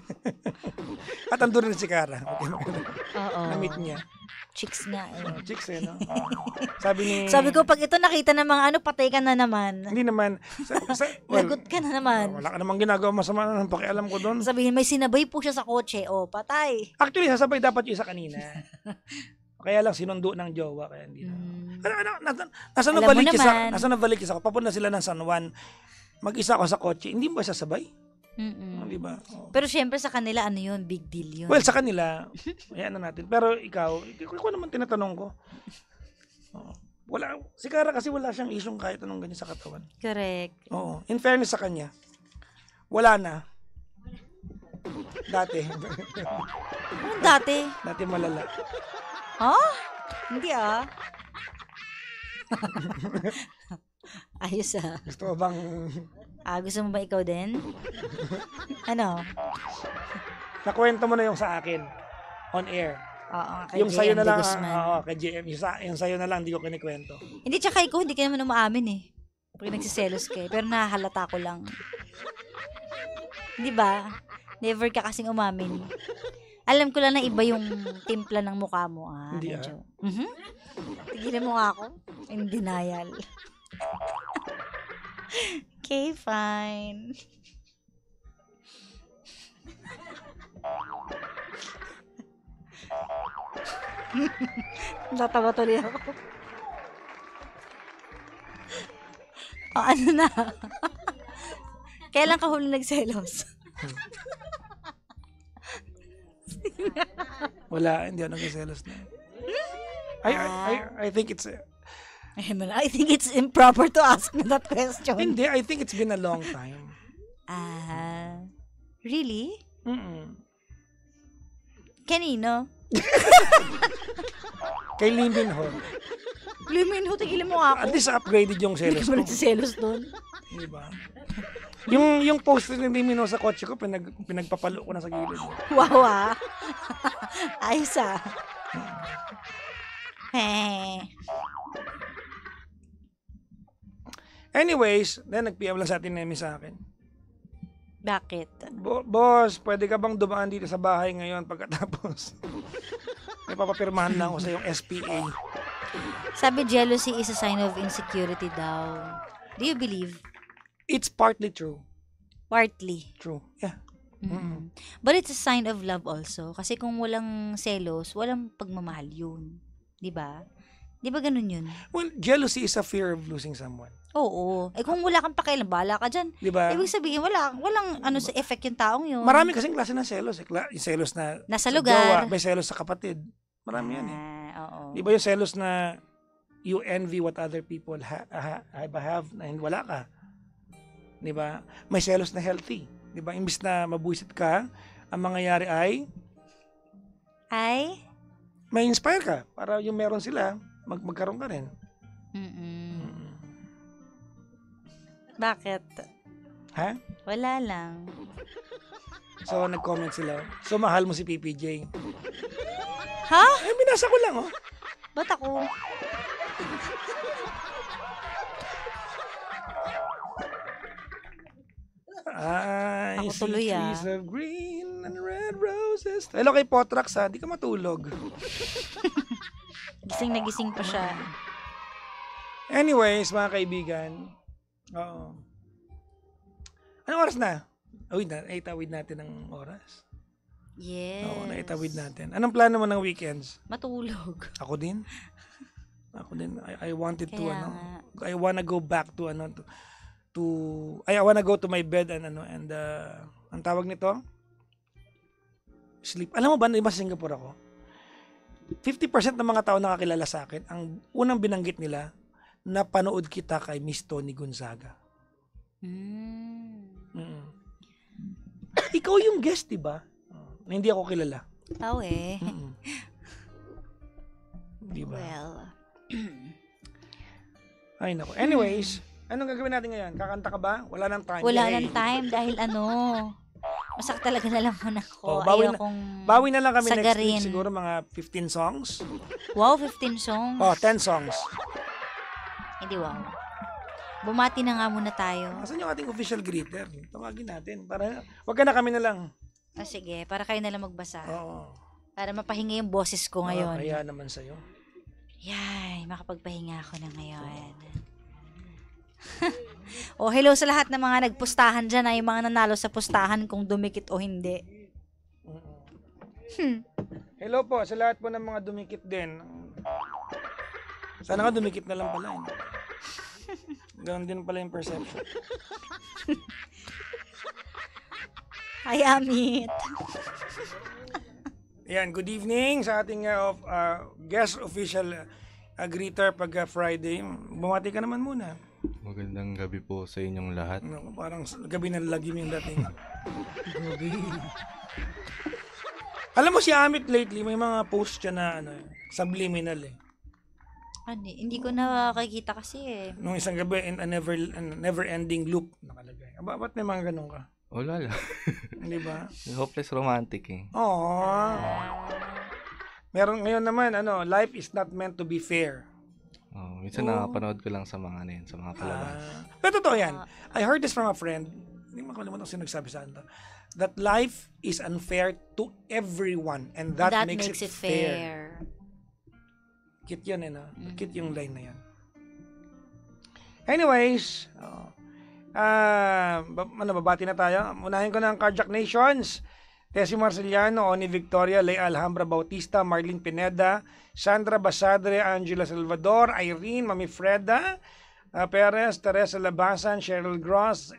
At andun rin si Cara. Okay, na-meet niya. Chicks nga eh. Chicks eh, no? Sabi Sabi ko, pag ito nakita ng mga patay ka na naman. Hindi naman. Lagot ka na naman. Wala ka namang ginagawa masama na pakialam ko doon. Sabihin, may sinabay po siya sa kotse. Patay. Actually, sasabay dapat yung isa kanina. Kaya lang sinundo ng jowa, kaya hindi na. Nasa Alam mo Novaliches ako, papunta sila ng San Juan. Mag-isa ako sa kotse, hindi ba sasabay? Di ba? Pero syempre sa kanila, ano yun? Big deal yun. Well, sa kanila, ayan na natin. Pero ikaw naman tinatanong ko. Wala, si Cara kasi wala siyang isyong kahit anong ganyan sa katawan. Correct. Oo. In fairness sa kanya, wala na. Dati. Anong dati? Dati malala. Hindi Ayos Gusto mo bang... gusto mo ba ikaw din? Ano? Nakwento mo na yung sa akin. On air. Oo, kay Yung sayo JM na de lang. Guzman. Oo, kay JM. Yung sayo na lang, hindi ko kinikwento. Hindi, tsaka ikaw, hindi ka naman umaamin eh. Porque nagsiselos ka eh. Pero nahahalata ko lang. Di ba? Never ka kasing umamin. Alam ko lang na iba yung timpla ng mukha mo. Hindi medyo. Tigilan mo nga ako. In denial. Okay, fine. Natawa tuloy ako. Ano na? Kailan ka huli nagselos? Wala, hindi ako nagsiselos na. I think it's... I think it's improper to ask me that question. Hindi, I think it's been a long time. Really? Kay Kanino? Lee Min Ho. Limin ho, tigilan mo nga ako. At least upgraded yung Hindi selos ka ko. ba nagsiselos doon? Diba? Yung poster ni Lee Min Ho sa kotse ko, pinagpapalo ko na sa gilid. Wow, ayos Anyways, then nag-PM lang sa atin Nemi sa akin. Bakit? Boss, pwede ka bang dumaan dito sa bahay ngayon pagkatapos? May papapirmahan lang ako sa yung SPA. Sabi jealousy is a sign of insecurity daw. Do you believe? It's partly true. Partly. True. Yeah. But it's a sign of love also. Kasi kung walang selos, walang pagmamahal yun. Diba? Di ba ganun yun? Well, jealousy is a fear of losing someone. Oo. Kung wala kang pakialam, bahala ka dyan. Diba? Ibig sabihin, walang sa effect yung taong yun. Marami kasing klase ng selos. Yung selos na Nasa sa lugar. jowa, may selos sa kapatid. Marami yan eh. Oo. Di ba yung selos na you envy what other people have na wala ka? Di ba? May selos na healthy. Di ba? Imbis na mabuisit ka, ang mangyayari ay may inspire ka para yung meron sila, magkaroon ka rin. Bakit? Ha? Wala lang. So, nag-comment sila. So, mahal mo si PPJ. Ha? Binasa ko lang, oh. Ba't ako? I Ako see tuloy, trees of green and red roses. Hello kay Potrax, ha? Di ka matulog. Gising na gising pa siya. Anyways, mga kaibigan. Oo. Anong oras na? Naitawid natin ng oras. Yes. Oo, naitawid natin. Anong plano mo ng weekends? Matulog. Ako din. I wanted to, Kaya I wanna go back to, I wanna go to my bed and, ang tawag nito? Sleep. Alam mo ba, iba sa Singapore ako? 50% ng mga tao nakakilala sa akin, ang unang binanggit nila, napanood kita kay Miss Tony Gonzaga. Ikaw yung guest, diba? Na hindi ako kilala. Diba? Well. Ay, nako. Anyways, anong gagawin natin ngayon? Kakanta ka ba? Wala nang time. Wala nang time dahil masak talaga na lang muna ko. Bawi na lang kami sagarin. next week. Siguro mga 15 songs. Wow, 15 songs. 10 songs. Hindi wow. Bumati na nga muna tayo. Asan yung ating official greeter? Tawagin natin. Para, wag ka na, kami na lang. Sige, para kayo na lang magbasa. Oo. Para mapahinga yung boses ko ngayon. Kaya naman sa'yo. Yay, makapagpahinga ako na ngayon. Hello sa lahat ng mga nagpustahan dyan, yung mga nanalo sa pustahan kung dumikit o hindi. Hello po sa lahat po ng mga dumikit din. Sana nga dumikit na lang pala. Ganun din pala yung perception. Hi, Amit. Ayan, good evening sa ating guest official greeter pag Friday. Bumati ka naman muna. Magandang gabi po sa inyong lahat. Parang gabi ng lagim yung dating. Gabi. Alam mo si Amit lately, may mga post siya na subliminal eh. Hindi ko nakakita kasi eh. Nung isang gabi, in a never-ending loop nakalagay. Ba't may mga ganun ka? Wala lang. Hindi ba? Hopeless romantic eh. Oo. Meron ngayon naman, life is not meant to be fair. Minsan nakapanood ko lang sa mga sa mga palabas. Pero totoo yan. I heard this from a friend. Hindi makalimutan kung sino nagsabi sa akin. That life is unfair to everyone and that makes it fair. Cute yun Cute yung line na yan. Anyways, babati na tayo. Unahin ko na ang Carjack Nations. Tessie Marceliano, Oni Victoria, Lea Alhambra Bautista, Marlene Pineda, Sandra Basadre, Angela Salvador, Irene, Mami Freda, Perez, Teresa Labasan, Cheryl Gross,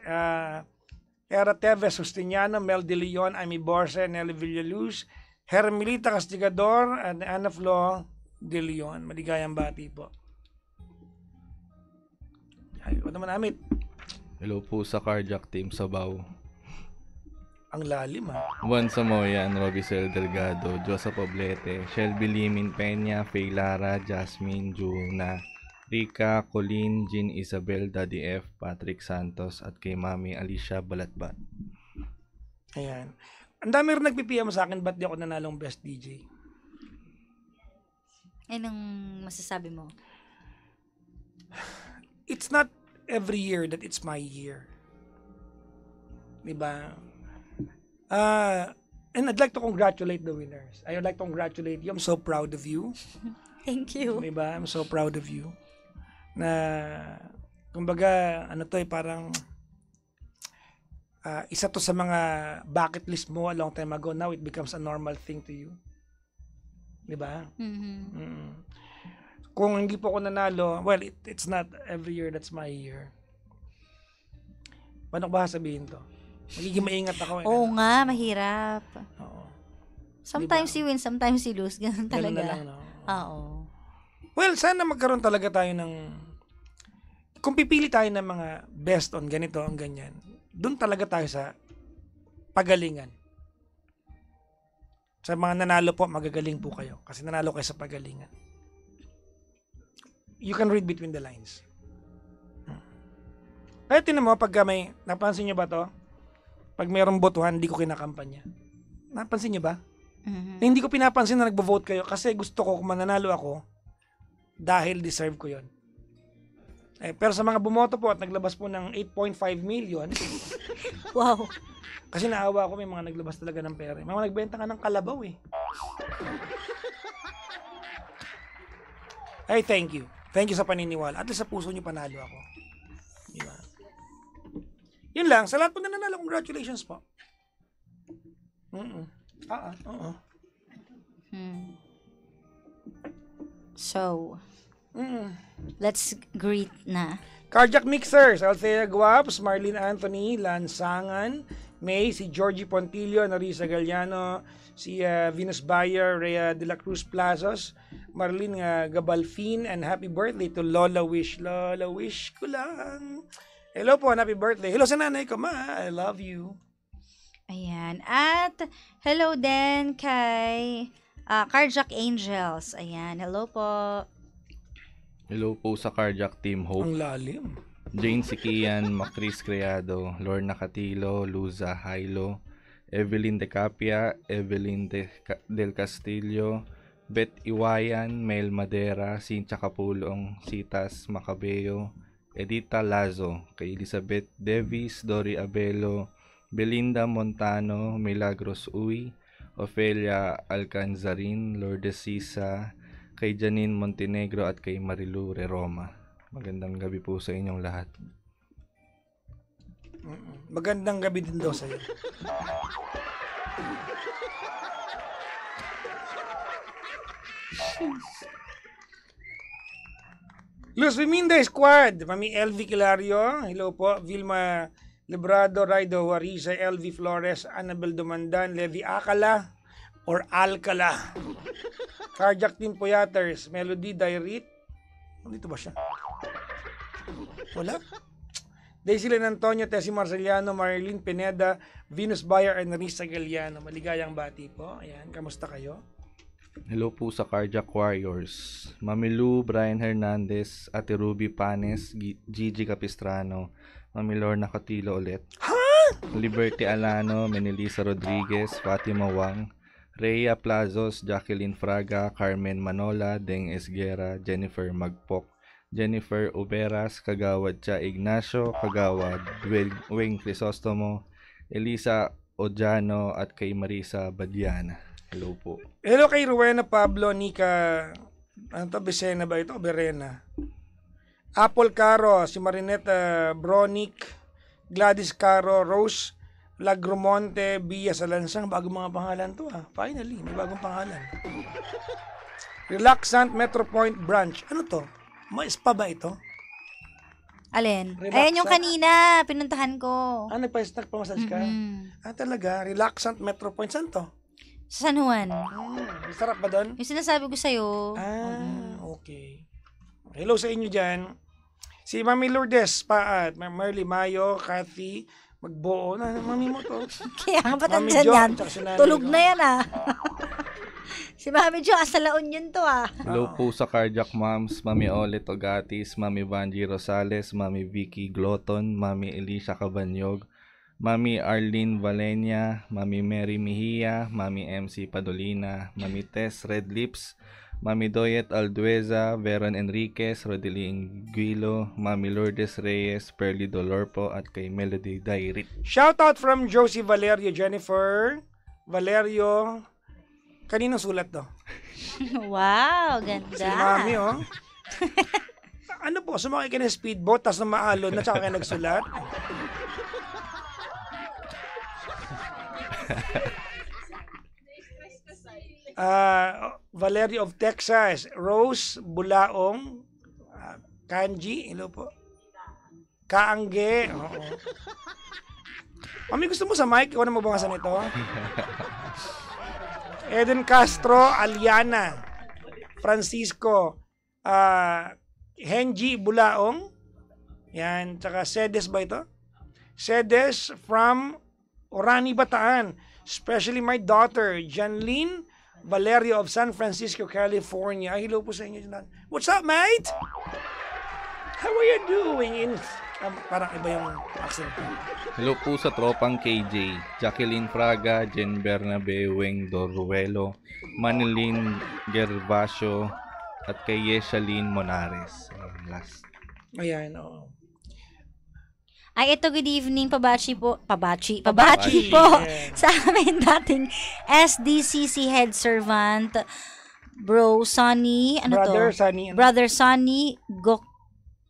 Era Teves Justiniano, Mel De Leon, Amy Borse, Nelly Villaluz, Hermelita Castigador, and Ana Flo De Leon. Maligayang bati po. Ay, ano naman Amit? Hello po sa Carjack Team Sabaw. Ang lalim Juan Samoyan, Robicel Delgado, Joseph Oblete, Shelby Limin Peña, Faye Lara, Jasmine, Juna, Rika, Colleen, Jean Isabel, Daddy F, Patrick Santos, at kay Mami Alicia Balatbat. Ayan. Ang dami rin nagpipiyam sa akin, ba't di ako nanalong Best DJ? Anong masasabi mo? It's not every year that it's my year. Diba? And I'd like to congratulate the winners. I would like to congratulate you. I'm so proud of you. Thank you. Diba? I'm so proud of you. Na, kumbaga, parang isa to sa mga bucket list mo a long time ago. Now it becomes a normal thing to you. Diba? Kung hindi po ako nanalo, well, it's not every year that's my year. Paano ko ba sabihin to? Magiging maingat ako. Oo nga, mahirap. Oo. Sometimes you win, sometimes you lose. Ganun talaga. Ganun na lang, no? Oo. Well, sana magkaroon talaga tayo ng... Kung pipili tayo ng mga best on ganito, on ganyan, doon talaga tayo sa pagalingan. Sa mga nanalo po, magagaling po kayo. Kasi nanalo kayo sa pagalingan. You can read between the lines. Kaya tinan mo, pagka may... Napansin nyo ba to? Pag mayroong botohan, hindi ko kinakampanya. Napansin nyo ba? Na hindi ko pinapansin na nagbo-vote kayo kasi gusto ko kung mananalo ako dahil deserve ko yon. Pero sa mga bumoto po at naglabas po ng 8.5 million, Wow. kasi naawa ko may mga naglabas talaga ng pera. Mga nagbenta ka ng kalabaw eh. Ay, thank you. Thank you sa paniniwala. At least sa puso nyo panalo ako. Diba? Yun lang. Sa lahat po na nanalo, congratulations po. So, let's greet na. Carjack Mixers, Althea Guaps, Marlene Anthony, Lansangan, May, si Georgie Pontillo, Narisa Galliano, si Venus Bayer, Rhea de la Cruz Plazos, Marlene Gabalfin, and happy birthday to Lola Wish. Lola Wish ko lang. Hello po, happy birthday. Hello sa nanay ko, ma. I love you. Ayan. At hello din kay Carjack Angels. Ayan. Hello po. Hello po sa Carjack Team Hope. Ang lalim. Jane Sikian, Macris Creado, Lorna Catilo, Luza Hailo, Evelyn De Capia, Evelyn Del Castillo, Beth Iwayan, Mel Madera, Cynthia Capulong, Citas Macabeo, Edita Lazo, kay Elizabeth Davis, Dory Abelo, Belinda Montano, Milagros Uy, Ofelia Alcanzarin, Lourdes Sisa, kay Janine Montenegro at kay Marilu Reroma. Magandang gabi po sa inyong lahat. Magandang gabi din daw sa'yo. Luz Viminda Squad, Mami LV Kilario, hello po, Vilma Librado, Raido Warisa, LV Flores, Annabel Dumandan, Levi Akala, or Alcala. Carjack Team Poyaters, Melody Dairit, dito ba siya? Wala? Daisy Len Antonio, Tessie Marceliano, Marilyn Pineda, Venus Bayer, and Risa Galiano. Maligayang bati po. Ayan, kamusta kayo? Hello po sa Carjack Warriors. Mami Lou, Brian Hernandez, Ate Ruby Panes, Gigi Capistrano, Mami Lorna Catilo ulit. Liberty Alano, Menelisa Rodriguez, Fatima Wang, Rhea Plazos, Jacqueline Fraga, Carmen Manola, Deng Esguera, Jennifer Magpok, Jennifer Uberas, Kagawad Cha Ignacio, Kagawad Wing Crisostomo, Elisa Ojano at kay Marisa Badiana. Hello po. Hello kay Rowena Pablo, Nika, ano to, Becena ba ito? Berena. Apple Caro, si Marinette Bronic, Gladys Caro, Rose Lagromonte, Bia Salansang. Bagong mga pangalan to Finally, may bagong pangalan. Relaxant Metro Point Branch. Ano to? May spa ba ito? Alin? Relaxant. Ayan yung kanina, pinuntahan ko. Nagpa-massage ka? Talaga? Relaxant Metro Point. Saan to? Sa San Juan. Sarap ba doon? Yung sinasabi ko sa'yo. Okay. Hello sa inyo dyan. Si Mami Lourdes Paat, Merly Mayo, Kathy, magbuo na. Mami mo to. Kaya nga ba't Mami andyan Jo, yan? tsaka si nanay Tulog ko. na yan Si Mami Jo, asalaon yun to Hello po sa Carjack Moms, Mami Olet Ogatis, Mami Vanji Rosales, Mami Vicky Gloton, Mami Elisha Cabanyog, Mami Arlene Valenia, Mami Mary Mejia, Mami MC Padolina, Mami Tess Red Lips, Mami Doyet Aldueza, Veron Enriquez, Rodeline Guilo, Mami Lourdes Reyes, Perly Dolorpo at kay Melody Dairit. Shoutout from Josie Valerio, Jennifer Valerio. Kaninong sulat to? Wow, ganda. Si Mami, Ano po, sumakay ka ng speedboat, tapos na maalon na, tsaka kayo nagsulat? Valerio of Texas, Rose Bulaong, Kanji, hello po. Kaangge, oo. Mami, gusto mo sa mic? Ikaw na mabangasan ito. Eden Castro, Aliana, Francisco, Henji Bulaong, yan, tsaka Sedes ba ito? Sedes from Orani, Bataan, especially my daughter, Janlene Valerio of San Francisco, California. Hello po sa inyo. What's up, mate? How are you doing? Parang iba yung accent. Hello po sa tropang KJ, Jacqueline Fraga, Jen Bernabe, Weng Doruelo, Manilyn Gervasio, at kay Yeshalyn Monares. Last. Ayan, oo. Ay, ito, good evening, pabachi po Pabachi. po sa amin dating SDCC head servant, Bro Sonny, Brother Sonny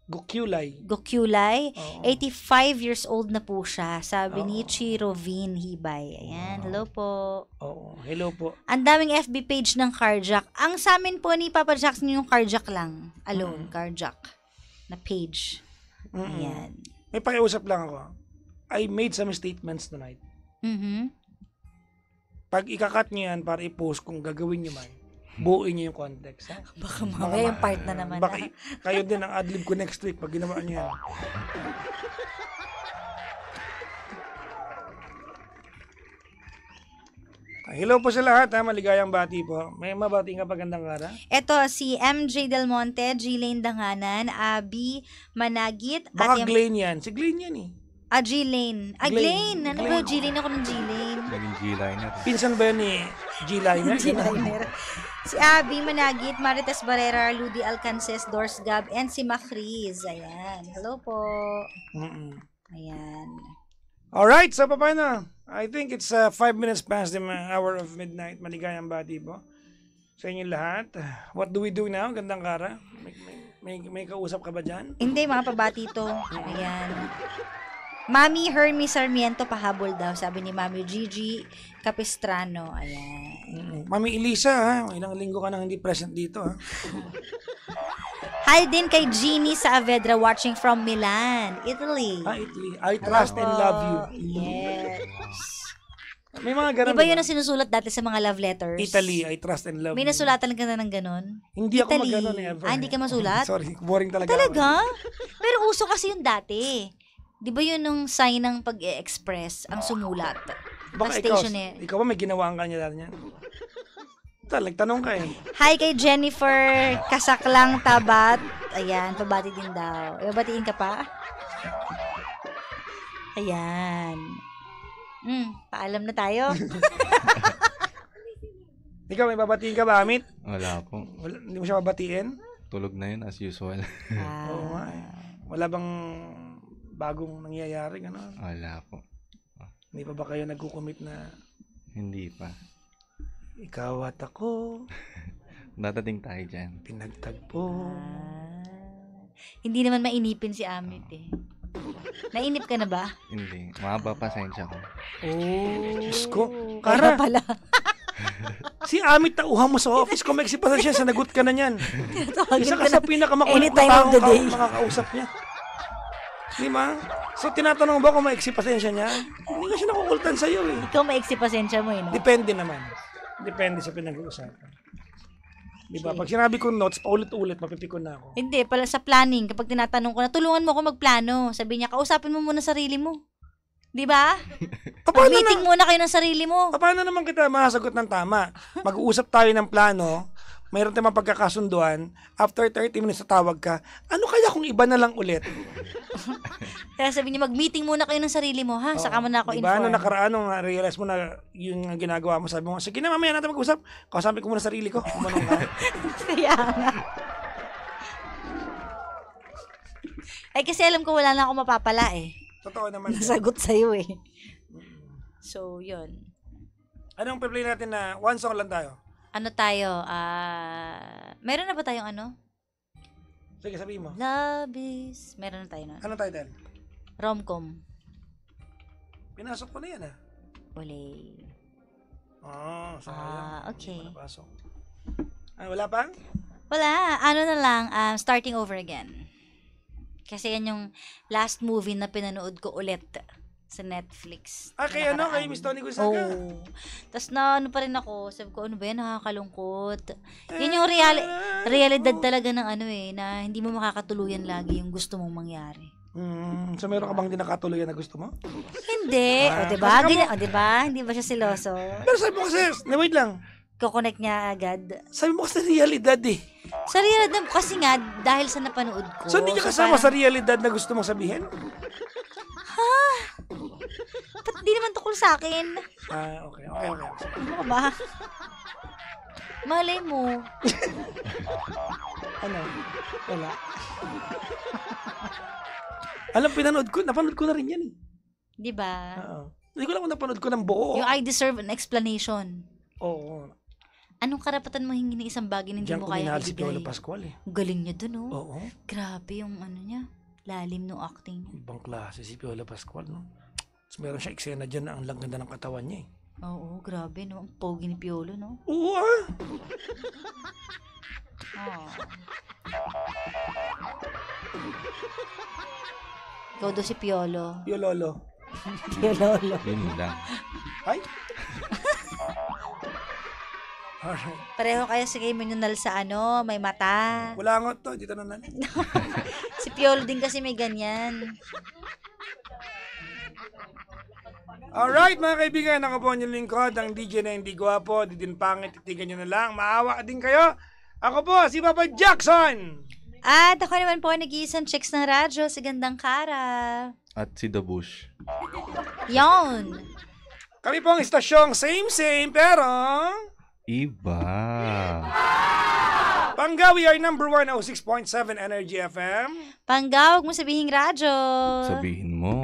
Gokulay. Oo. 85 years old na po siya, sabi ni Chirovin Hibay. Ayan, hello po. Oo, hello po. Ang daming FB page ng Carjack. Ang sa amin po ni Papa Jackson yung Carjack lang, alone, Carjack na page. Ayan. May pakiusap lang ako. I made some statements tonight. Pag ikakat nyo yan para i-post kung gagawin nyo man, buuin nyo yung context. Ha? Baka mamaya yung part na naman. Baka kayo din ang adlib ko next week pag ginawa nyo yan. Hello po sa lahat, maligayang bati po. May mabati nga pagandang araw. Ito, si MJ Del Monte, G-Lane Danganan, Abby Managit, Baka Glenn yan. Si Glenn yan eh. G-Lane. Glenn. Ano ba? G-Lane ako ng G-Lane. Naging G-liner. Pinsan ba yan ni G-Liner? G-Liner. Si Abby Managit, Marites Barrera, Ludi Alcances, Dors Gab, and si Macris. Ayan. Hello po. Ayan. Alright, so paano? I think it's 5 minutes past the hour of midnight. Maligayang bati po sa inyo lahat. What do we do now? Gandang Kara. May kausap ka ba dyan? Hindi, mga pabati to. Ayan. Mami Hermie Sarmiento pahabol daw, sabi ni Mami Gigi Capistrano. Ayan. Mami Elisa, ha? Ilang linggo ka nang hindi present dito, ha? Hi din kay Jeannie Saavedra watching from Milan, Italy. Italy. I trust and love you. Yes. May mga ganun. Iba yun ang sinusulat dati sa mga love letters. Italy, I trust and love May you. nasulatan ka na ng ganon? Hindi ako Italy. mag-ganon ever. Hindi ka masulat? Sorry, boring talaga. Talaga? Pero uso kasi yun dati. Di ba yun nung sign ng pag-express, ang sumulat? Baka ikaw ba may ginawaan ka niya dati yan? Nagtanong ka eh. Hi kay Jennifer Kasaklang Tabat. Ayan, pabati din daw. Babatiin ka pa? Ayan. Paalam na tayo. Ikaw, may babatiin ka ba, Amit? Wala po. Hindi mo siya babatiin? Tulog na yun as usual. Oo nga eh. Wala bang bagong nangyayari? Gano'n? Wala po. Hindi pa ba kayo nagkukumit na Hindi pa. ikaw at ako, Dadating tayo dyan. pinagtagpo? Hindi naman mainipin si Amit eh. Nainip ka na ba? Hindi. Mahaba pasensya ko. Oh, Diyos ko. Kara Kara, pala. si Amit tauhan mo sa office. Kung may eksipasan siya, sanagot ka na niyan. Isa ka ka sa na pinakamakulit anytime of the day. makakausap niya. Di ba? So, tinatanong ba kung may eksipasan niya? Hindi ka siya nakukultan sa'yo eh. Ikaw maiksi pasensya mo eh. No? Depende naman. Depende sa pinag-uusapan. Di ba? Pag sinabi kong notes, paulit-ulit, mapipikon na ako. Hindi, pala sa planning, kapag tinatanong ko na, tulungan mo ako magplano. Sabi niya, kausapin mo muna sarili mo. Di ba? Meeting muna kayo ng sarili mo. Paano naman kita masasagot ng tama? Mag-uusap tayo ng plano, mayroon tayong mapagkakasunduan, after 30 minutes tatawag ka, ano kaya kung iba na lang ulit? Kaya sabi niya, mag-meeting muna kayo ng sarili mo, ha? Saka mo na ako diba, inform. ano nakaraan nung na-realize mo na yung ginagawa mo, sabi mo, sige na mamaya natin mag-usap, kausapin ko muna sarili ko, kumanong ka. Kaya nga. Ay, kasi alam ko wala na ako mapapala eh. Totoo naman. Nasagot sa'yo eh. So, yun. Anong play natin na one song lang tayo? Ano tayo? Meron na ba tayong ano? Sige, sabihin mo. Love is... Meron na tayo nun. Anong title? Romcom. Pinasok ko na yan ah. Uli. Okay. Pinapasok. Wala pa? Wala. Ano na lang, starting over again. Kasi yan yung last movie na pinanood ko ulit sa Netflix. Kay ano? Kay Miss Tony Gonzaga? Oo. Tapos na ano pa rin ako, sabi ko, ano ba yan, nakakalungkot. Yun yung realidad talaga ng ano eh, na hindi mo makakatuluyan lagi yung gusto mong mangyari. So meron ka bang di nakatuloy na gusto mo? Hindi. O diba? Ganyan, o diba? Hindi ba siya siloso? Pero sabi mo kasi, wait lang. Kukonect niya agad. Sabi mo kasi realidad eh. Sa realidad, kasi nga, dahil sa napanood ko. So hindi niya kasama parang, sa realidad na gusto mong sabihin? ba't di naman tukol sa akin? Okay. Ano ka ba? Malay mo. Ano? Wala. Alam, napanood ko na rin yan eh. Di ba? Hindi ko lang kung napanood ko ng buo. Yung I deserve an explanation. Oo. Anong karapatan mo hingi ng isang bagay na hindi Diyan mo ko kaya minahal si Piolo Pascual eh. Galing niya dun, oh. Oo. Grabe yung ano niya. Lalim ng acting niya. Ibang klase si Piolo Pascual, no? Tapos meron siya eksena dyan na ang ganda ng katawan niya eh. Oo, grabe, no? Ang pogi ni Piolo, no? Oo ah! Ikaw daw si Piolo. Piololo. Piololo. Yun lang. Ay! Alright. Pareho kayo si Kay Minunal sa ano, may mata. Wala nga to, dito na Si Piolo din kasi may ganyan. Alright mga kaibigan, ako po ang inyong lingkod, ang DJ na hindi gwapo, di din pangit, titigan nyo na lang, maawa din kayo. Ako po, si Papa Jackson! At ako naman po nag-iisang chicks ng radyo si Gandang Kara. At si The Bush. Yon. Kami po ang istasyong same pero... Iba. Pangga, we are number 1, 06.7 Energy FM. Panggawag mo sabihing radyo. Sabihin mo.